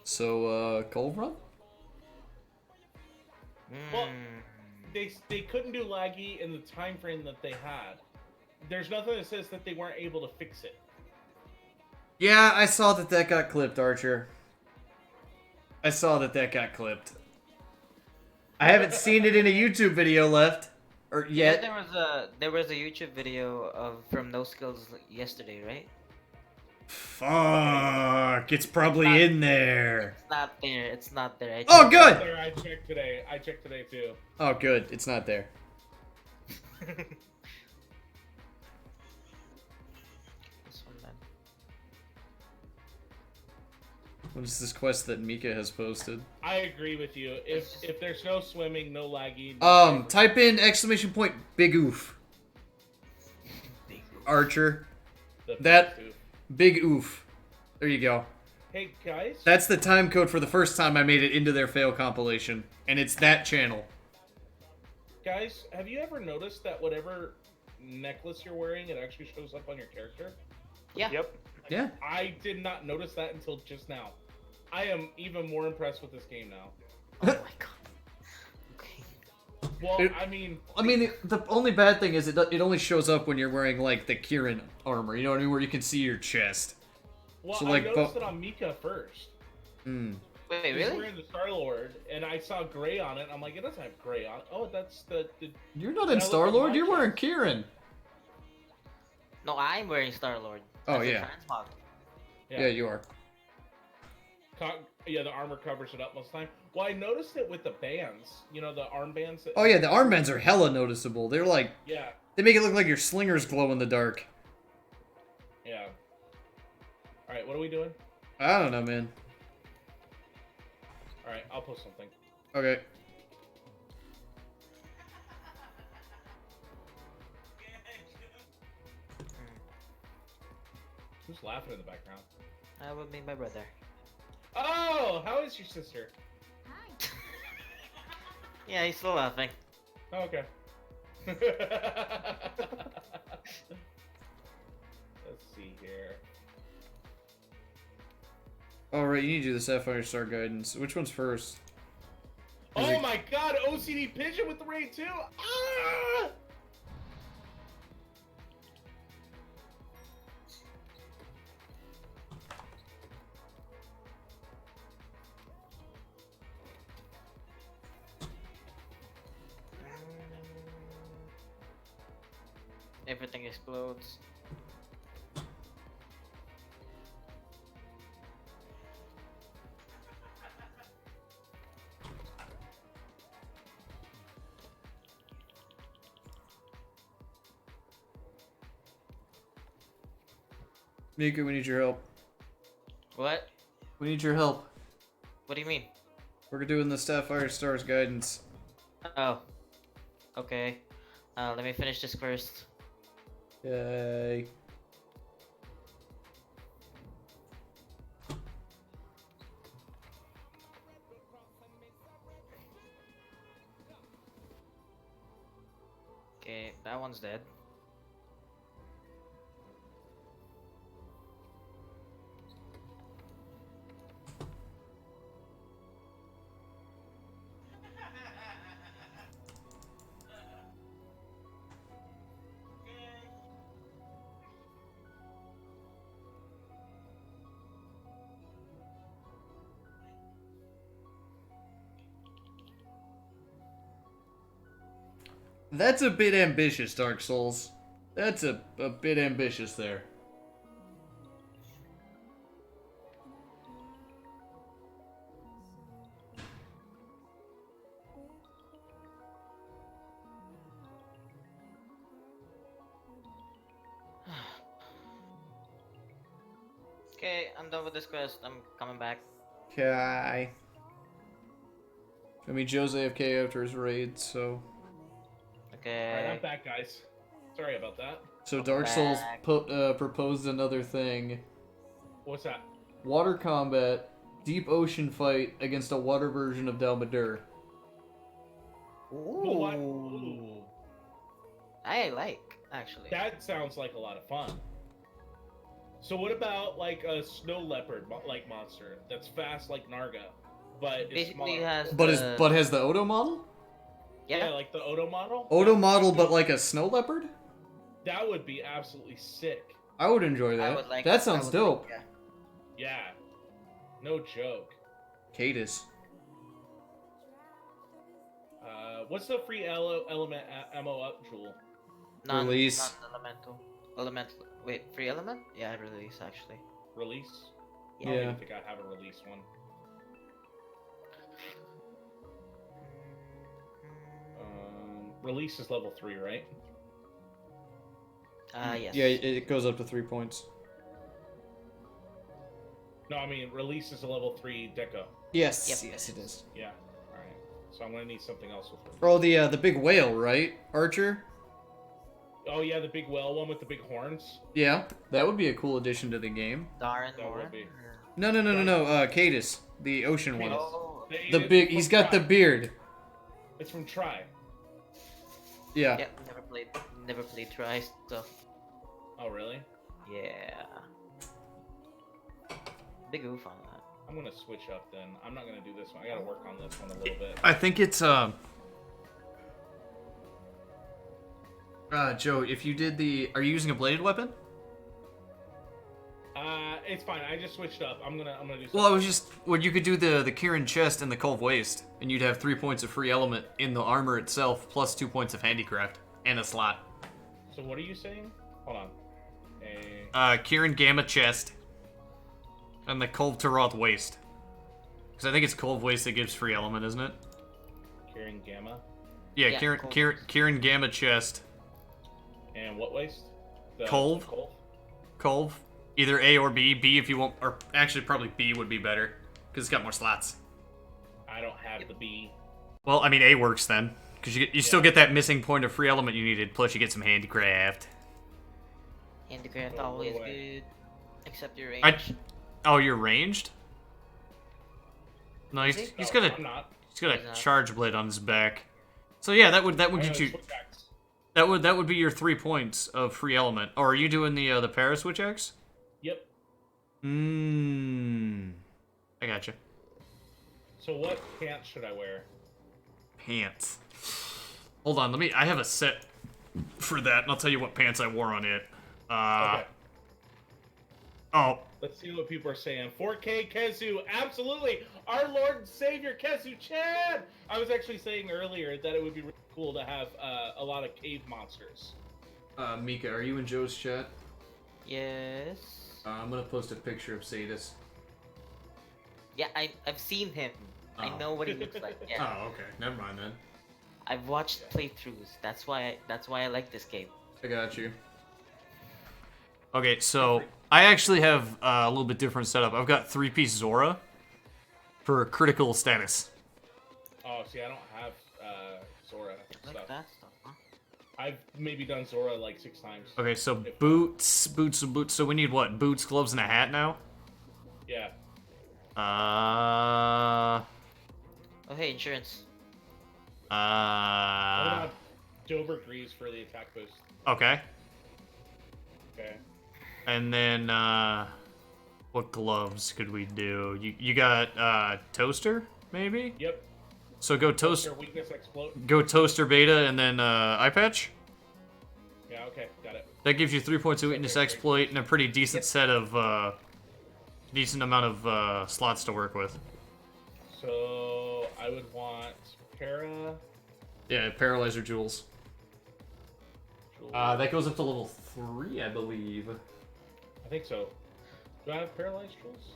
So, Cold Run? Well, they couldn't do laggy in the time frame that they had. There's nothing that says that they weren't able to fix it. Yeah, I saw that got clipped, Archer. I saw that got clipped. I haven't seen it in a YouTube video left. Or Yeah, yet. there was a YouTube video from No Skills yesterday, right? Fuck, it's probably in there. It's not there. It's not there. I Oh, checked. good! There, I checked today. I checked today too. Oh, good, it's not there. This one then. What is this quest that Mika has posted? I agree with you. If there's no swimming, no laggy. No Type in exclamation point big oof. Archer. the that- too. Big oof. There you go. Hey guys. That's the time code for the first time I made it into their fail compilation. And it's that channel. Guys, have you ever noticed that whatever necklace you're wearing, it actually shows up on your character? Yeah. Yep. Yeah. I did not notice that until just now. I am even more impressed with this game now. Oh my god. Okay. Well, It- I mean, the only bad thing is it only shows up when you're wearing, like, the Kieran armor. You know what I mean? Where you can see your chest. well, so, I like, noticed it on Mika first. Hmm. Wait, He's really? wearing the Star-Lord, and I saw gray on it. I'm like, it doesn't have gray on it. Oh, that's the You're not Then in I look at Star-Lord, my you're wearing chest. Kieran. No, I'm wearing Star Lord. Oh, yeah. Transmog. Yeah, you are. Yeah, the armor covers it up most of the time. Well, I noticed it with the bands. You know, the armbands. That, Oh yeah, the armbands are hella noticeable. They're like, Yeah. they make it look like your slingers glow in the dark. Yeah. All right, what are we doing? I don't know, man. All right, I'll post something. Okay. Who's laughing in the background? I would be my brother. Oh, how is your sister? Yeah, he's still laughing. Oh, okay. Let's see here. Alright, you need to do the Sapphire Star guidance. Which one's first? Is Oh it- my god, OCD Pigeon with the raid too? Ah! Everything explodes. Mika, we need your help. What? We need your help. What do you mean? We're doing the Sapphire Stars guidance. Oh. Okay. Let me finish this first. Yay. Okay, that one's dead. That's a bit ambitious, Dark Souls. That's a bit ambitious there. Okay, I'm done with this quest. I'm coming back. Okay. I mean, Joe's AFK after his raid, so... Okay. Alright, I'm back, guys. Sorry about that. So Dark Souls Back. proposed another thing. What's that? Water combat, deep ocean fight against a water version of Dalmadur. Well, what? Ooh. I like, actually. That sounds like a lot of fun. So what about like a snow leopard like monster that's fast like Narga, but it's Basically small? has But the... has the Odo model? Yeah, like the Odo model. Odo model, but like a snow leopard? That would be absolutely sick. I would enjoy I that. would like That I sounds would dope. Like, yeah. Yeah, no joke. Cadus. What's the free element ammo up, Jewel? Release. Non-elemental. Elemental. Wait, free element? Yeah, release actually. Release? Yeah. I don't Yeah. even think I have a release one. Release is level 3, right? Yes. Yeah, it goes up to 3 points. No, I mean release is a level 3 deco. Yes, Yep. yes it is. Yeah. All right. So I'm gonna need something else with release. Oh, the big whale, right? Archer? Oh yeah, the big whale one with the big horns. Yeah, that would be a cool addition to the game. Darren That Moore. would be. No, Cadus, the ocean one. Oh. The big, he's got the beard. It's from Try. Yeah. Yep. Never played Try. So Oh really? yeah. Big oof on that. I'm gonna switch up then. I'm not gonna do this one. I gotta work on this one a little bit. I think it's Joe, if you did are you using a bladed weapon? It's fine. I just switched up. I'm gonna do something. Well, I was just, well, you could do the Kieran chest and the Cove Waist, and you'd have 3 points of free element in the armor itself, plus 2 points of handicraft, and a slot. So what are you saying? Hold on. Kieran Gamma chest, and the Cove Taroth waist. Because I think it's Cold Waste that gives free element, isn't it? Kieran Gamma. Yeah, Yeah, Kieran, Cold Kieran, Waste. Kieran Gamma chest. And what waste? The Colv. Colv? Colv. Either A or B. B if you want, or actually probably B would be better. Because it's got more slots. I don't have the B. Well, I mean A works then. Because you still get that missing point of free element you needed, plus you get some handicraft. Handicraft Oh, always boy. good. Except your range. Oh, you're ranged? No, Is he? he's No, got I'm not. he's got a He's not. charge blade on his back. So yeah, that would I get have you switch axe. that would be your 3 points of free element. Or are you doing the para switch X? Yep. I gotcha. So what pants should I wear? Pants. Hold on, I have a set for that, and I'll tell you what pants I wore on it. Okay. Oh, Let's see what people are saying. 4K Kezu, absolutely. Our Lord and Savior Kezu Chan. I was actually saying earlier that it would be really cool to have a lot of cave monsters. Mika, are you in Joe's chat? Yes. I'm gonna post a picture of Sadis. Yeah, I've seen him. I Oh. know what he looks like. Yeah. Oh, okay. Never mind then. I've watched playthroughs. That's why I like this game. I got you. okay. So I actually have a little bit different setup. I've got 3-piece Zora for critical status. Oh, see, I don't have Zora Like stuff. that stuff, huh? I've maybe done Zora like 6 times. Okay, so boots. So we need what? Boots, gloves, and a hat now. Yeah. Oh hey, insurance. What about Dover Grease for the attack boost? Okay. Okay. And then, what gloves could we do? You got, toaster, maybe? Yep. So go toaster, Your weakness explode. go toaster beta, and then, eye patch? Yeah, okay, got it. That gives you 3 points of weakness exploit and a pretty decent set of, decent amount of, slots to work with. So I would want para. Yeah, paralyzer jewels. Jewel- That goes up to level 3, I believe. I think so. Do I have paralyzed jewels?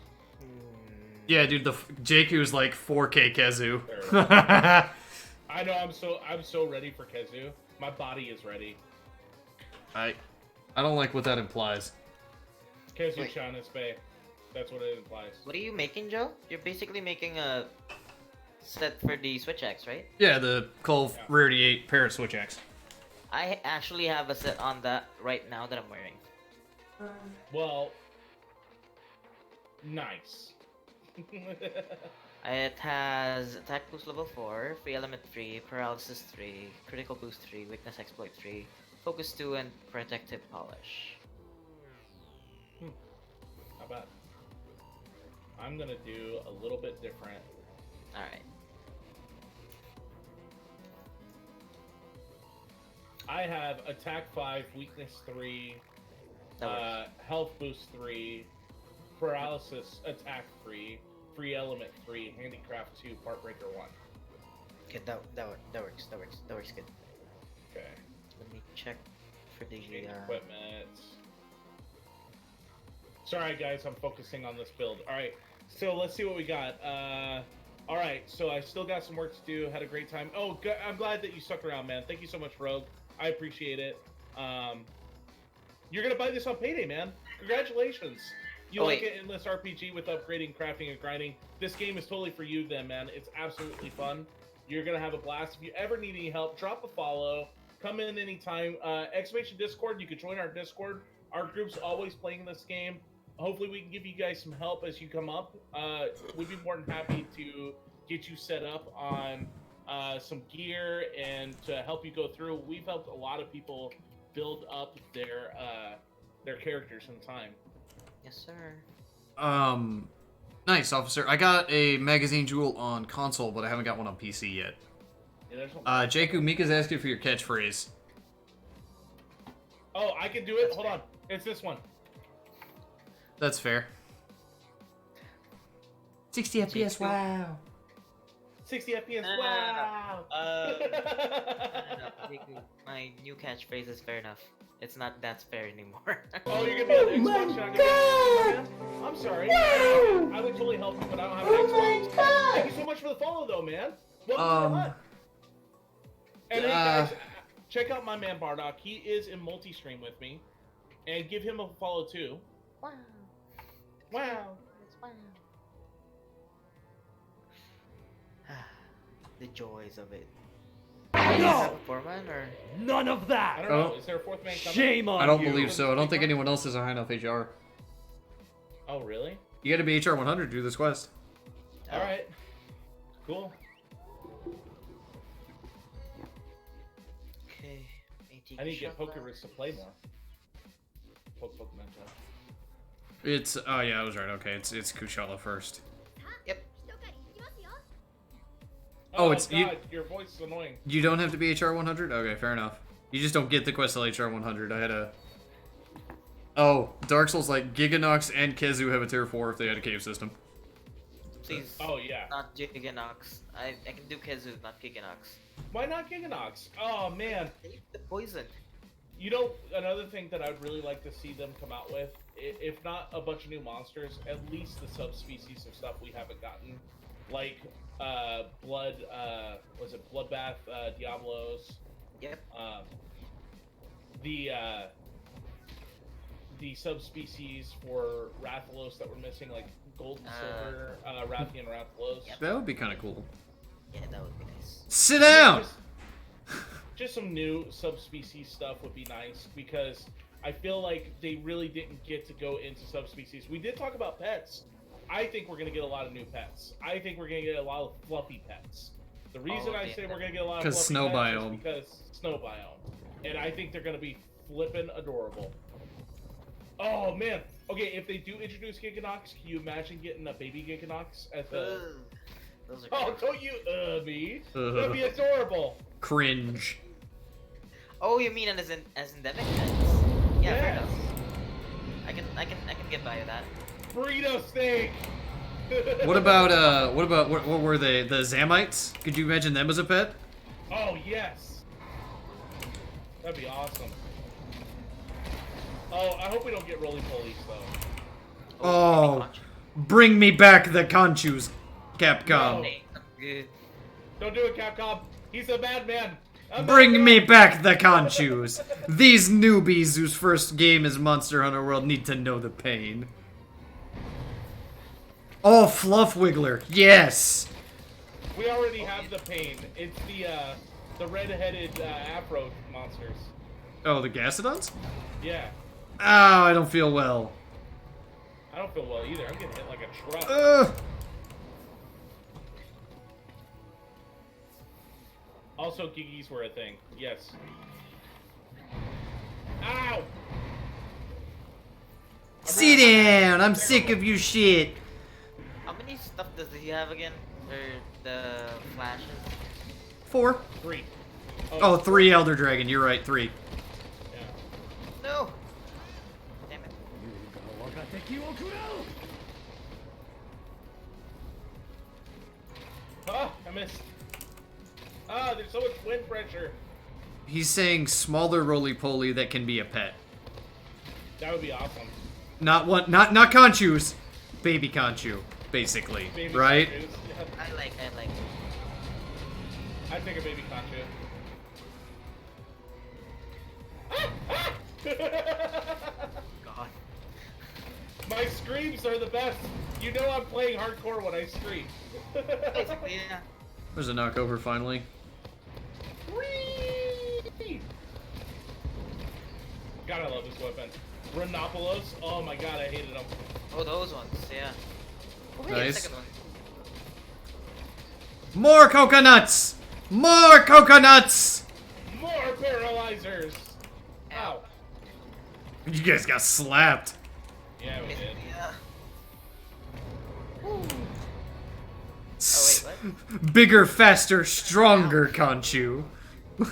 Yeah, dude, Jakku's like 4K Kezu. I know. I'm so ready for Kezu. My body is ready. I don't like what that implies. Kezu Wait. Chan is Bay. That's what it implies. What are you making, Joe? You're basically making a set for the Switch X, right? Yeah, the Cole Yeah. Rarity 8 Parrot Switch X. I actually have a set on that right now that I'm wearing. Well, nice. It has attack boost level 4, free element 3, paralysis 3, critical boost 3, weakness exploit 3, focus 2, and protective polish. How about? I'm gonna do a little bit different. Alright. I have attack 5, weakness 3, That works. health boost 3, paralysis attack 3, free element 3, handicraft 2, part breaker 1. Okay, that works. That works good. Okay. Let me check for the Equipment. Sorry guys, I'm focusing on this build. Alright, so let's see what we got. Alright, so I still got some work to do. Had a great time. Oh, I'm glad that you stuck around, man. Thank you so much, Rogue. I appreciate it. You're gonna buy this on payday, man. Congratulations. You Oh, like wait. an endless RPG with upgrading, crafting, and grinding. This game is totally for you then, man. It's absolutely fun. You're gonna have a blast. If you ever need any help, drop a follow. Come in anytime. Exclamation Discord, you can join our Discord. Our group's always playing this game. Hopefully we can give you guys some help as you come up. We'd be more than happy to get you set up on some gear and to help you go through. We've helped a lot of people build up their characters in time. Yes, sir. Nice, officer. I got a magazine jewel on console, but I haven't got one on PC yet. Yeah, there's one. Jakku, Mika's asking for your catchphrase. Oh, I can do it. Hold on. It's this one. That's fair. 60 FPS, wow. 60 FPS. No. Wow. No, my new catchphrase is fair enough. It's not that fair anymore. Oh, you're gonna be on the Xbox? You're not gonna be on the Xbox, man? I'm sorry. I would totally help you, but I don't have an Xbox. Thank you so much for the follow, though, man. Welcome to the hut. And hey, guys, check out my man Bardock. He is in multi-stream with me, and give him a follow too. Wow. Wow. Wow. The joys of it. Do you have a foreman or? None of I that! don't know. Is there a fourth man coming? Shame on I don't you. believe so. I don't think anyone else is a high enough HR. Oh, really? You gotta be HR 100 to do this quest. All right. Cool. Okay. I need to get Pokerus to play more. Pokemon Show. It's, oh yeah, I was right. Okay, it's Kushala first. Yep. Oh, it's- God, you- your voice is annoying. You don't have to be HR 100? Okay, fair enough. You just don't get the quest till HR 100. I had a... Oh, Dark Souls, like, Giganox and Kezu have a tier 4 if they had a cave system. Please. Oh yeah. Not Giganox. I can do Kezu, not Giganox. Why not Giganox? Oh man. Leave the poison. You know, another thing that I'd really like to see them come out with, if not a bunch of new monsters, at least the subspecies of stuff we haven't gotten, like Bloodbath Diablos. Yep. The subspecies for Rathalos that we're missing, like gold and silver Rathian Rathalos. Yep. That would be kind of cool. Yeah, that would be nice. Sit down! Just some new subspecies stuff would be nice, because I feel like they really didn't get to go into subspecies. We did talk about pets. I think we're going to get a lot of new pets. I think we're going to get a lot of fluffy pets. The reason I say we're going to get a lot of 'Cause fluffy snow pets biome. is because snow biome. And I think they're going to be flippin' adorable. Oh, man. Okay, if they do introduce Giganox, can you imagine getting a baby Giganox at the... Ugh. Those are Oh, gross. don't you, me? That'd be adorable. Cringe. Oh, you mean as endemic pets? Yeah, fair Yes. enough. I can get by with that. Burrito steak. What were they? The Zamites? Could you imagine them as a pet? Oh yes, that'd be awesome. Oh, I hope we don't get roly polies though. Oh, bring me back the Conchus, Capcom. No. Good. Don't do it, Capcom. He's a bad man. A Bring bad me man. back the Conchus. These newbies whose first game is Monster Hunter World need to know the pain. Oh, Fluff Wiggler. Yes. We already have the pain. It's the red-headed Afro monsters. Oh, the Gasodons? Yeah. Oh, I don't feel well. I don't feel well either. I'm getting hit like a truck. Also, Gigis were a thing. Yes. Ow! Sit down. I'm sick of your shit. How many stuff does he have again? Or the flashes? 4. 3. Oh, 3 Elder Dragon. You're right. 3. Yeah. No. Damn it. Ah, I missed. Ah, there's so much wind pressure. He's saying smaller roly-poly that can be a pet. That would be awesome. Not not Conchus. Baby Conchu, basically. Baby right? Conchus. Yeah. I like. I'd take a baby Conchu. God. My screams are the best. You know I'm playing hardcore when I scream. Basically, yeah. There's a knockover finally. Whee! God, I love this weapon. Rhinopolos. Oh my god, I hated them. Oh, those ones, yeah. Oh, wait, Nice. a second one. More coconuts! More coconuts! More paralyzers. Ow. You guys got slapped. Yeah, we did. Yeah. Oh, wait, what? Bigger, faster, stronger Conchu. You're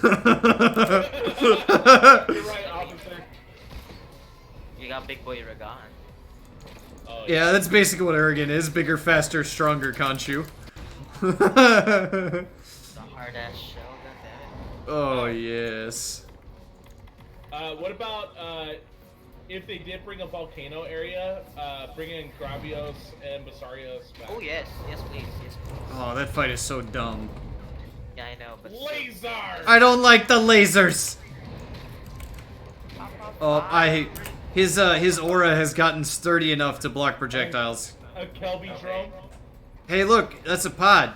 right, officer. You got Big Boy Ragan. Oh, Yeah, that's basically what Arrogant is. Bigger, faster, stronger Conchu. The hard ass shell, goddammit. Oh, yes. What about if they did bring a volcano area, bring in Gravios and Basarios back? Oh yes, yes please, yes please. Oh, that fight is so dumb. Yeah, I know, but Laser! I don't like the lasers. Oh, his aura has gotten sturdy enough to block projectiles. A Kelby drone? Hey, look, that's a pod.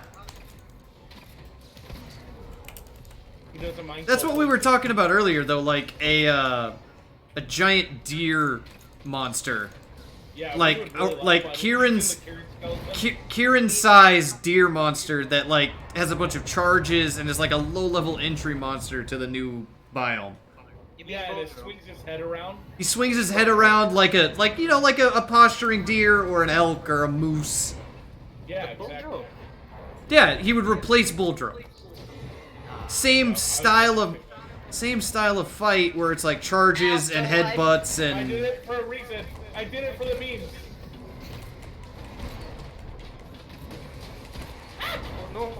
He doesn't mind. That's what we were talking about earlier, though, like a giant deer monster. Yeah, like- we would really like fun. Kieran's- Even the Kieran skeleton. Kieran-sized deer monster that, like, has a bunch of charges and is like a low-level entry monster to the new biome. You mean Yeah, and it Voltron? swings his head around. He swings his head around like a posturing deer or an elk or a moose. Yeah, But exactly. Voltron. Yeah, he would replace Buldro. Same style of fight where it's like charges and headbutts I did and it for a reason. I did it for the memes. Oh no.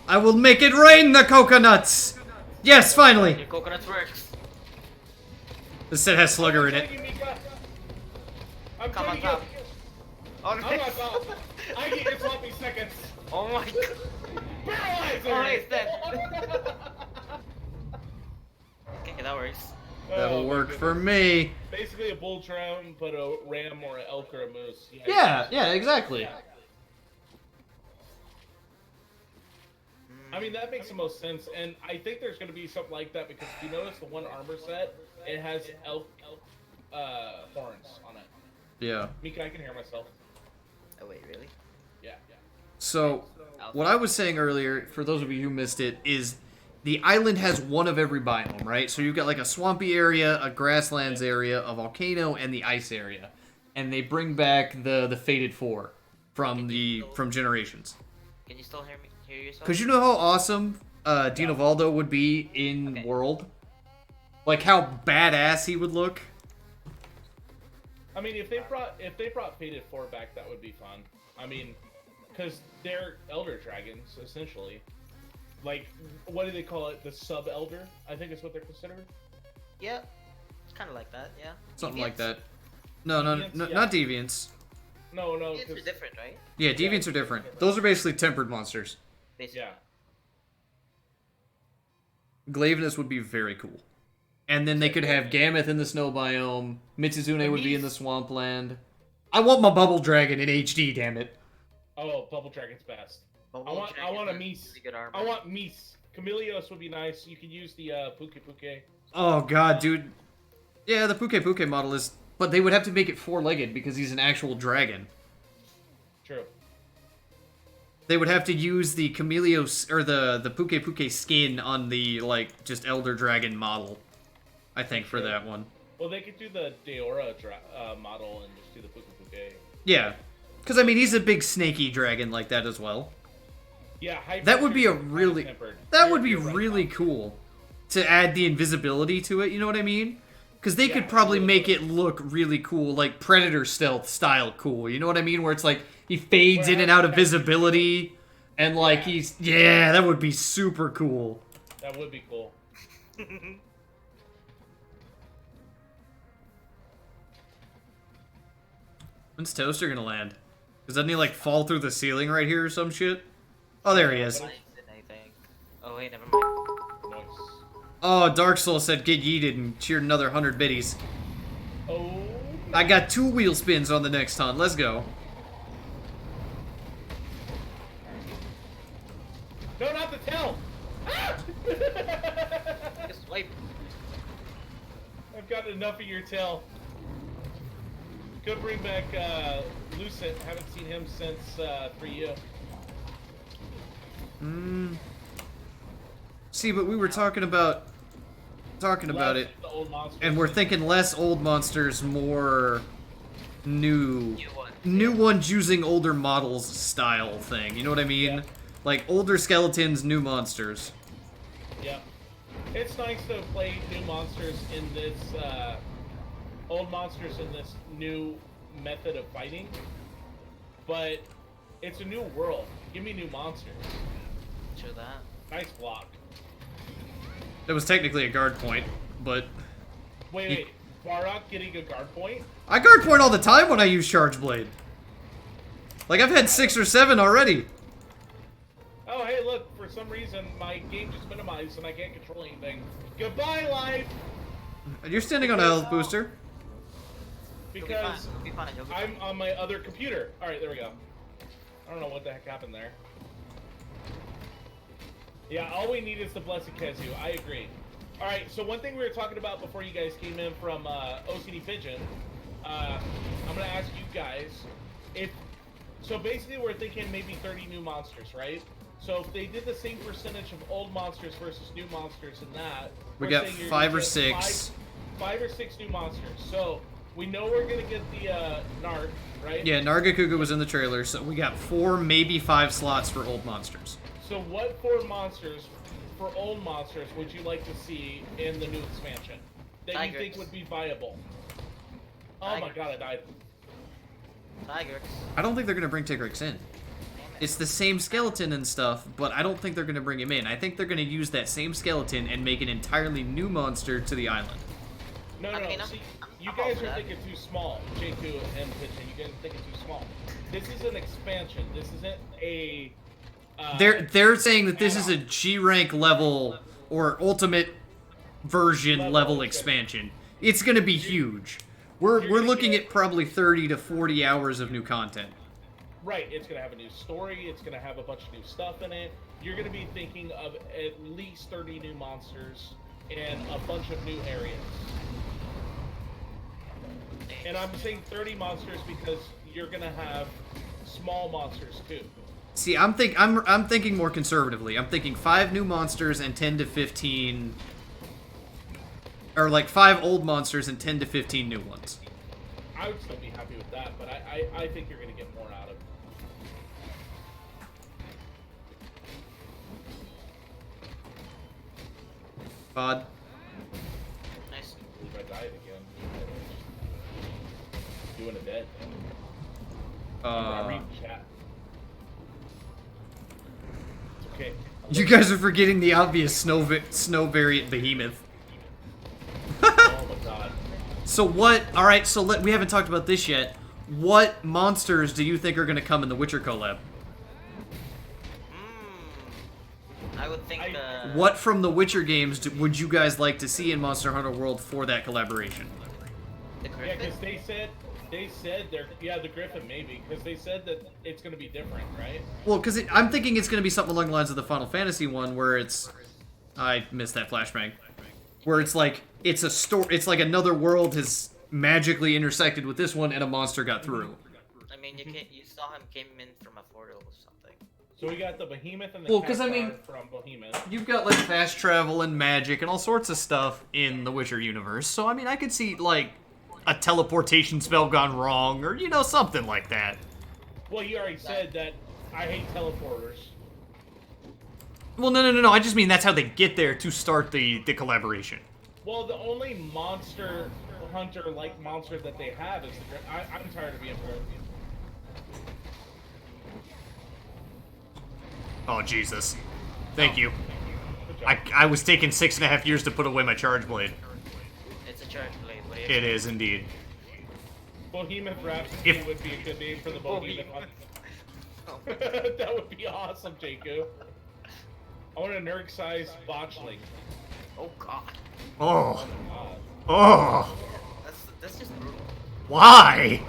I will make it rain the coconuts. Yes, finally. Your coconut works. The set has Slugger in it. I'm taking you, Mika. I'm Come on taking top. you. Oh I'm on top. I get your sloppy seconds. Oh my god. Paralyzer! Oh, he's dead. Okay, that works. That'll Oh, my work for goodness. me. Basically a bull drum, but a ram or an elk or a moose. Yeah, exactly. I mean, that makes the most sense, and I think there's going to be something like that because if you notice the one armor set, it has elk horns on it. Yeah. Mika, I can hear myself. Oh wait, really? Yeah. So, what I was saying earlier, for those of you who missed it, is the island has one of every biome, right? So you've got like a swampy area, a grasslands area, a volcano, and the ice area. And they bring back the Fated Four from Generations. Can you still hear me? Hear yourself? Because you know how awesome Dino Valdo would be in Okay. World? Like how badass he would look? I mean, if they brought Fated 4 back, that would be fun. I mean, because they're Elder Dragons, essentially. Like, what do they call it? The Sub-Elder, I think is what they're considered. Yeah, it's kind of like that. Yeah. Something like Deviants? that. No, Deviants, yeah. not Deviants. No, Deviants are because different, right? Yeah, Deviants are different. Those are basically tempered monsters. Basically. yeah. Glavenus would be very cool. And then they could have Gammoth in the snow biome. Mitsuzune would be in the swampland. I want my Bubble Dragon in HD, damn it. Oh, Bubble Dragon's best. But I want a Dragon has Mies. really good armor. I want Mies. Chameleos would be nice. You could use the Puke Puke. Oh god, dude. Yeah, the Puke Puke model is... But they would have to make it four-legged because he's an actual dragon. True. They would have to use the Chameleos, or the Puke Puke skin on the, like, just Elder Dragon model. I think, for that one. Well, they could do the Deora model and just do the Puke Puke. Yeah. Because, I mean, he's a big snaky dragon like that as well. Yeah, That would be a Hypertrophy, really... tempered. That would be You're right, really Tom. cool. To add the invisibility to it, you know what I mean? Because they Yeah, could probably it make it look really cool, like Predator stealth style cool, you know what I mean? Where it's like, he fades in and out of visibility, and like Yeah. he's... Yeah, that would be super cool. That would be cool. When's Toaster gonna land? Because doesn't he like fall through the ceiling right here or some shit? Oh, there he is. I think. Oh wait, never mind. Nice. Oh, Dark Soul said get yeeted and cheered another 100 biddies. Oh. I got 2 wheel spins on the next hunt. Let's go. No, not the tail. Ah! Just wipe. I've got enough of your tail. Could bring back Lucent. Haven't seen him since 3U. See, but we were talking about it, The old monsters. and we're thinking less old monsters, more new New one. new ones using older models style thing. You know what I mean? Yeah. Like older skeletons, new monsters. Yep. It's nice to play new monsters in this, old monsters in this new method of fighting. But it's a new world. Give me new monsters. True that. Nice block. That was technically a guard point, but Wait. Varrock getting a guard point? I guard point all the time when I use Charge Blade. Like, I've had 6 or 7 already. Oh, hey, look, for some reason, my game just minimized and I can't control anything. Goodbye, life! And you're standing on a health booster. Because You'll be fine. You'll be fine. I'm on my other computer. Alright, there we go. I don't know what the heck happened there. Yeah, all we need is the Blessed Kezu. I agree. Alright, so one thing we were talking about before you guys came in from OCD Pigeon, I'm going to ask you guys, so basically we're thinking maybe 30 new monsters, right? So if they did the same percentage of old monsters versus new monsters in that, We we're got saying you're 5 gonna or get 6. Five or six new monsters. So we know we're going to get the Narg, right? Yeah, Nargacuga was in the trailer, so we got 4, maybe 5 slots for old monsters. So what 4 monsters for old monsters would you like to see in the new expansion that you think Tigers. would be viable? Oh my Tigers. god, I died. Tigers. I don't think they're gonna bring Tigrex in. It's the same skeleton and stuff, but I don't think they're gonna bring him in. I think they're gonna use that same skeleton and make an entirely new monster to the island. No, I mean, see, you I'm guys all for are that. thinking too small. J2 and Pigeon, you guys are thinking too small. This is an expansion. This isn't a... They're saying that this is a G rank level or ultimate version level expansion. It's gonna be huge. We're looking at probably 30 to 40 hours of new content. Right, it's going to have a new story, it's going to have a bunch of new stuff in it. You're going to be thinking of at least 30 new monsters and a bunch of new areas. And I'm saying 30 monsters because you're going to have small monsters too. See, I'm thinking more conservatively. I'm thinking 5 new monsters and 10 to 15, or like 5 old monsters and 10 to 15 new ones. I would still be happy with that, but I think you're going to get more out of it. Bod. Nice. I believe I died again. Doing a dead. I read chat. It's okay. You guys are forgetting the obvious snow variant behemoth. Oh my god. So what? All right. So we haven't talked about this yet. What monsters do you think are going to come in the Witcher collab? I would think. What from the Witcher games would you guys like to see in Monster Hunter World for that collaboration? The Yeah, Griffin? because they said the Griffin maybe because they said that it's gonna be different, right? Well, because I'm thinking it's going to be something along the lines of the Final Fantasy one, where it's, I missed that flashbang, where it's like it's a story. It's like another world has magically intersected with this one, and a monster got through. I mean, you saw him came in from a portal or something. So we got the Behemoth and the Well, 'cause I Cathar mean- from Behemoth. You've got like fast travel and magic and all sorts of stuff in the Witcher universe. So I mean, I could see like a teleportation spell gone wrong, or something like that. Well, you already said that I hate teleporters. Well, no. I just mean that's how they get there to start the collaboration. Well, the only monster hunter like monster that they have is the Griffin. I'm tired of being told. Oh Jesus! Thank you. Good job. I was taking 6.5 years to put away my charge blade. It's a charge blade. What do you It is indeed. Behemoth Rhapsody If- would be a good name for the Behemoth. Oh. That would be awesome, Jacob. I want a Nurg-sized botchling. Oh god. Oh, God. oh, That's just brutal. why?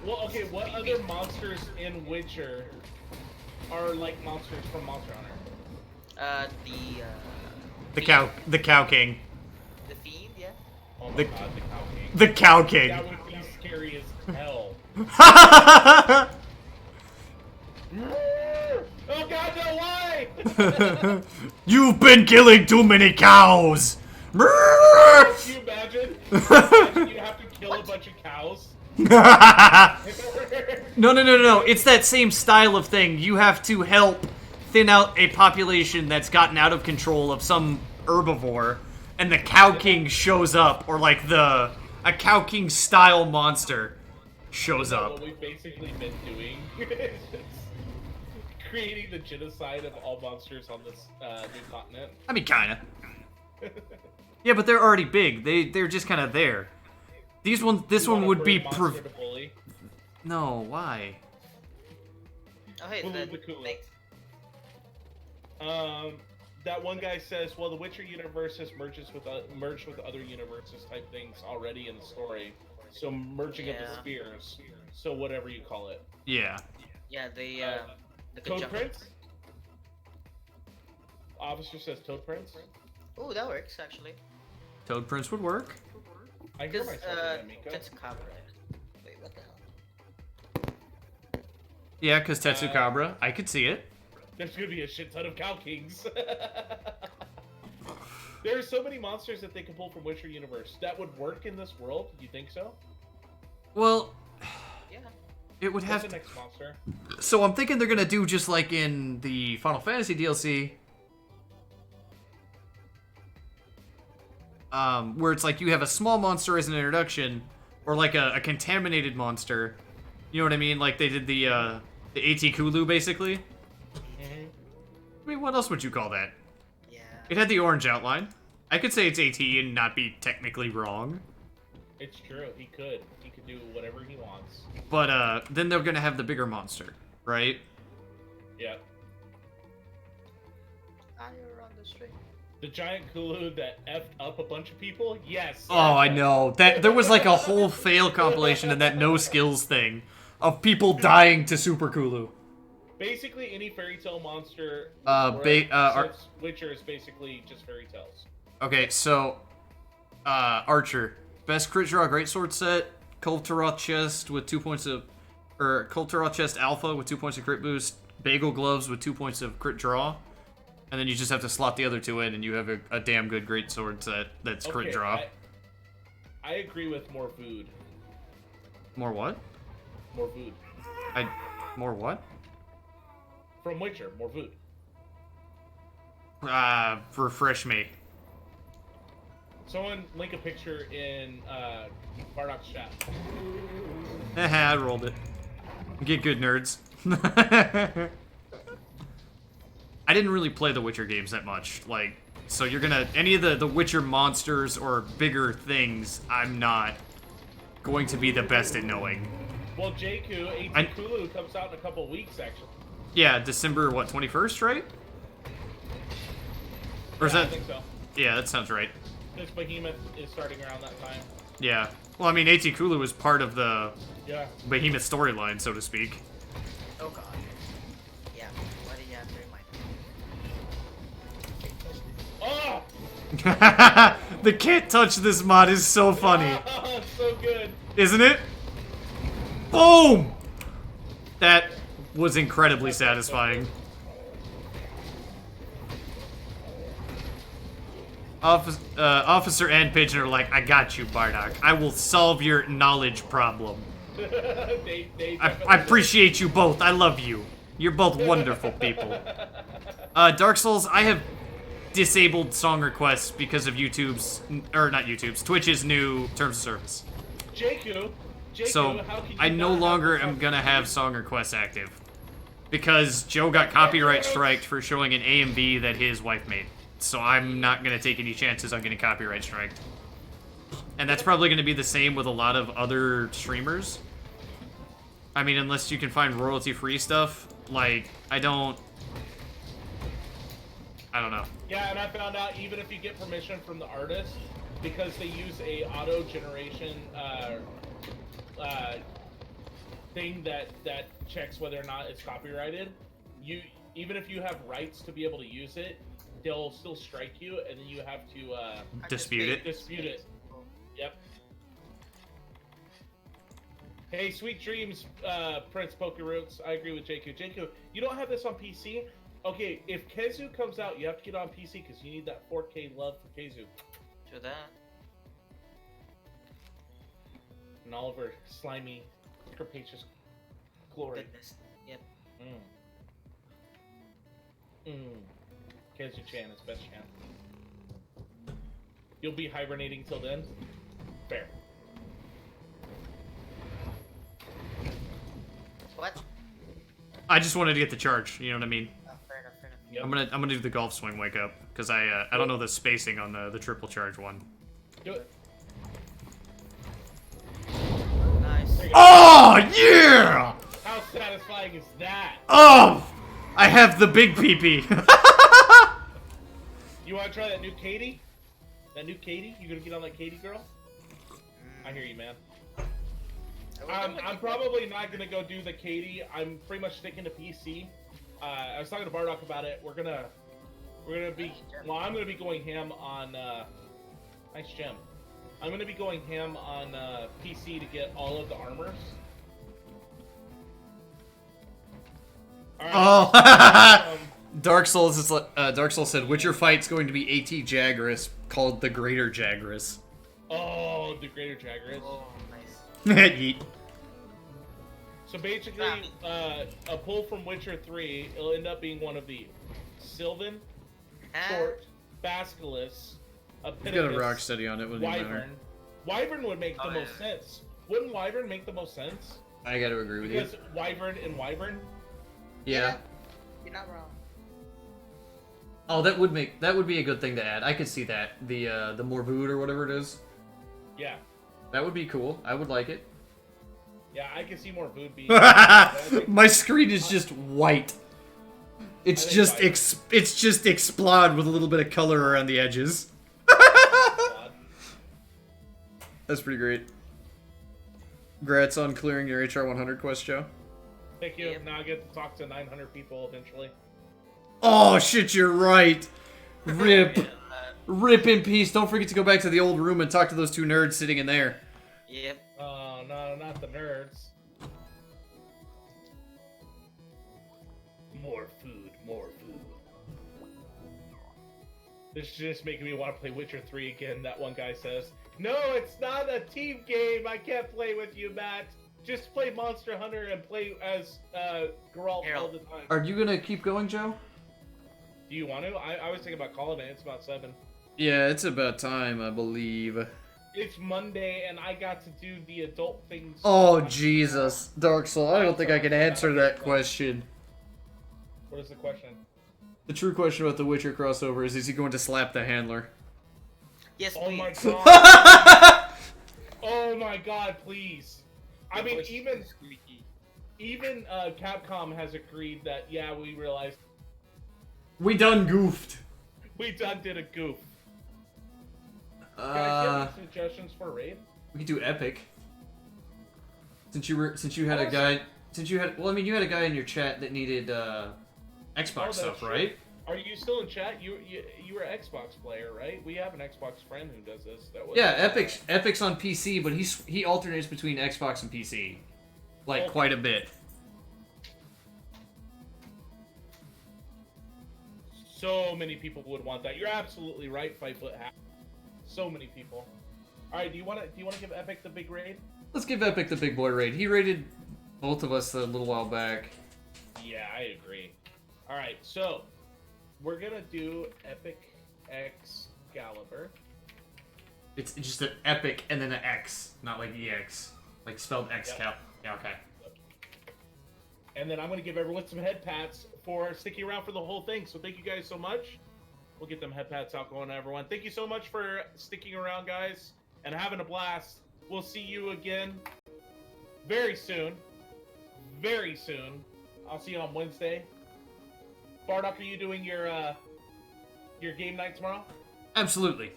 Well, okay, what other monsters in Witcher are like monsters from Monster Hunter? The cow king, The Fiend, yeah? Oh my The- god, the Cow King. the cow king. That would be scary as hell. Oh god, no, why? You've been killing too many cows. Can you imagine? Imagine you have to kill a bunch of cows. No. It's that same style of thing. You have to help thin out a population that's gotten out of control of some herbivore, and the Cow King shows up, or like a Cow King style monster shows up. What we've basically been doing is creating the genocide of all monsters on this new continent. I mean, kinda. Yeah, but they're already big. They're just kind of there. This You one want a would be bird monster to bully? No, why? Oh, hey, Cthulhu then, the Cthulhu. thanks. That one guy says, well, the Witcher universe has merged with other universes type things already in the story. So merging of the Yeah. spheres. So whatever you call it. Yeah. Yeah, the Toad conjunction. Prince? Officer says Toad Prince. Ooh, that works actually. Toad Prince would work. I hear Because myself in that, Miko. Tetsukabra. Wait, what the hell? Yeah, because Tetsukabra, I could see it. There's gonna be a shit ton of Cow Kings. There are so many monsters that they can pull from Witcher universe that would work in this world. Do you think so? Well, Yeah. it would What's have the to. next monster? So I'm thinking they're gonna do just like in the Final Fantasy DLC, where it's like you have a small monster as an introduction, or like a contaminated monster. You know what I mean? Like they did the AT Kulu basically. Mm-hmm. I mean, what else would you call that? Yeah. It had the orange outline. I could say it's AT and not be technically wrong. It's true. He could do whatever he wants. But then they're gonna have the bigger monster, right? Yeah. Fire on the string. The giant Kulu that effed up a bunch of people? Yes. Oh, I know. That there was like a whole fail compilation in that no skills thing of people dying to Super Kulu. Basically, any fairy tale monster. Ar- Witcher is basically just fairy tales. Okay, so Archer, best crit draw greatsword set, Kulturov chest with 2 points of, or Kulturov chest alpha with 2 points of crit boost, Bagel gloves with 2 points of crit draw, and then you just have to slot the other two in, and you have a damn good greatsword set that's crit Okay, draw. I agree with more food. More what? More food. More what? From Witcher, more food. Refresh me. Someone link a picture in Bardoc's chat. I rolled it. Get good, nerds. I didn't really play the Witcher games that much. Like, so you're gonna... Any of the Witcher monsters or bigger things, I'm not going to be the best at knowing. Well, Jakku, AT Kulu comes out in a couple weeks, actually. Yeah, December, what, 21st, right? Or is Yeah, that... I think so. Yeah, that sounds right. This Behemoth is starting around that time. Yeah. Well, I mean, AT Kulu was part of the Yeah. Behemoth storyline, so to speak. Oh god. Yeah. What do you have to remind me? Oh! The can't touch this mod is so funny. It's so good. Isn't it? Boom! That was incredibly satisfying. Officer and Pigeon are like, I got you, Bardock. I will solve your knowledge problem. I appreciate you both. I love you. You're both wonderful people. Dark Souls, I have disabled song requests because of Twitch's new terms of service. Jakku, So how can you I no not have longer the am song gonna have song requests active because Joe got copyright striked for showing an AMV that his wife made. So I'm not gonna take any chances on getting copyright striked. And that's probably gonna be the same with a lot of other streamers. I mean, unless you can find royalty-free stuff, like I don't know. Yeah, and I found out even if you get permission from the artist, because they use a auto generation thing that checks whether or not it's copyrighted, even if you have rights to be able to use it, they'll still strike you, and then you have to Dispute it. dispute it. Yep. Hey, sweet dreams, Prince Pokeroots. I agree with Jakku. Jakku, you don't have this on PC? Okay, if Khezu comes out, you have to get on PC because you need that 4K love for Khezu. True that. And all of her slimy, capacious glory. Goodness. Yep. Khezu-chan is best chan. You'll be hibernating till then? Fair. What? I just wanted to get the charge, you know what I mean? Oh, fair enough, fair enough. Yep. I'm gonna do the golf swing wake up because I don't know the spacing on the triple charge one. Do it. Nice. There you go. Oh yeah! How satisfying is that? Oh, I have the big peepee. You want to try that new Katie? That new Katie? You gonna get on that Katie girl? I hear you, man. I'm probably not gonna go do the Katie. I'm pretty much sticking to PC. I was talking to Bardock about it. I'm gonna be going ham on. Nice gem. I'm gonna be going ham on PC to get all of the armors. All right. Oh, Dark Souls is Dark Souls said Witcher fight's going to be AT Jagras called the Greater Jagras. Oh, the Greater Jagras. Oh, nice. Yeet. So basically, a pull from Witcher 3, it'll end up being one of the Sylvan, Short, Basilisk, You got a Epicus, Rocksteady on it, wouldn't matter. Wyvern. Wyvern would make the most sense. Wouldn't Wyvern make the most sense? I gotta agree with you. Because Wyvern and Wyvern. Yeah. You're not wrong. Oh, that would be a good thing to add. I could see that. The Morbood or whatever it is. Yeah. That would be cool. I would like it. Yeah, I can see more food being. My screen is just white. It's just it's just explode with a little bit of color around the edges. That's pretty great. Congrats on clearing your HR 100 quest, Joe. Thank you. Now I get to talk to 900 people eventually. Oh shit, you're right. Rip. Rip in peace. Don't forget to go back to the old room and talk to those two nerds sitting in there. Yep. Oh no, not the nerds. More food, more food. This is just making me want to play Witcher 3 again. That one guy says, "No, it's not a team game. I can't play with you, Matt. Just play Monster Hunter and play as Geralt all the time." Are you gonna keep going, Joe? Do you want to? I was thinking about calling it. It's about 7. Yeah, it's about time, I believe. It's Monday, and I got to do the adult things. Oh, Jesus. Dark Soul, I don't think I can answer that question. What is the question? The true question about the Witcher crossover is he going to slap the handler? Yes, Oh please. my god. Oh my god, please. I mean, even Capcom has agreed that, yeah, we realized We done goofed. we done did a goof. Guys, do you have any suggestions for a raid? We could do Epic. Since you had a guy, you had a guy in your chat that needed Xbox stuff, true. right? Are you still in chat? You were an Xbox player, right? We have an Xbox friend who does this. Yeah, Epic's on PC, but he alternates between Xbox and PC, like quite a bit. So many people would want that. You're absolutely right, 5 foot half. So many people. All right, do you want to give Epic the big raid? Let's give Epic the big boy raid. He raided both of us a little while back. Yeah, I agree. All right, so we're gonna do Epic Excalibur. It's just an Epic and then an X, not like EX, like spelled Xcal. Yeah, okay. And then I'm going to give everyone some head pats for sticking around for the whole thing. So thank you guys so much. We'll get them head pats out going to everyone. Thank you so much for sticking around, guys, and having a blast. We'll see you again very soon. Very soon. I'll see you on Wednesday. Bardock, are you doing your game night tomorrow? Absolutely.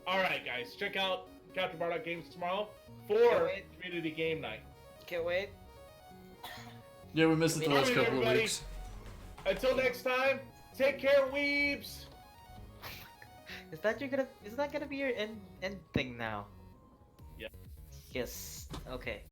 All right, guys. Check out Captain Bardock Games tomorrow for Community Game Night. Can't wait. Yeah, we missed it the last Alright, couple of everybody. weeks. Until next time, take care, weebs. Is that gonna be your end thing now? Yeah. Yes. Okay.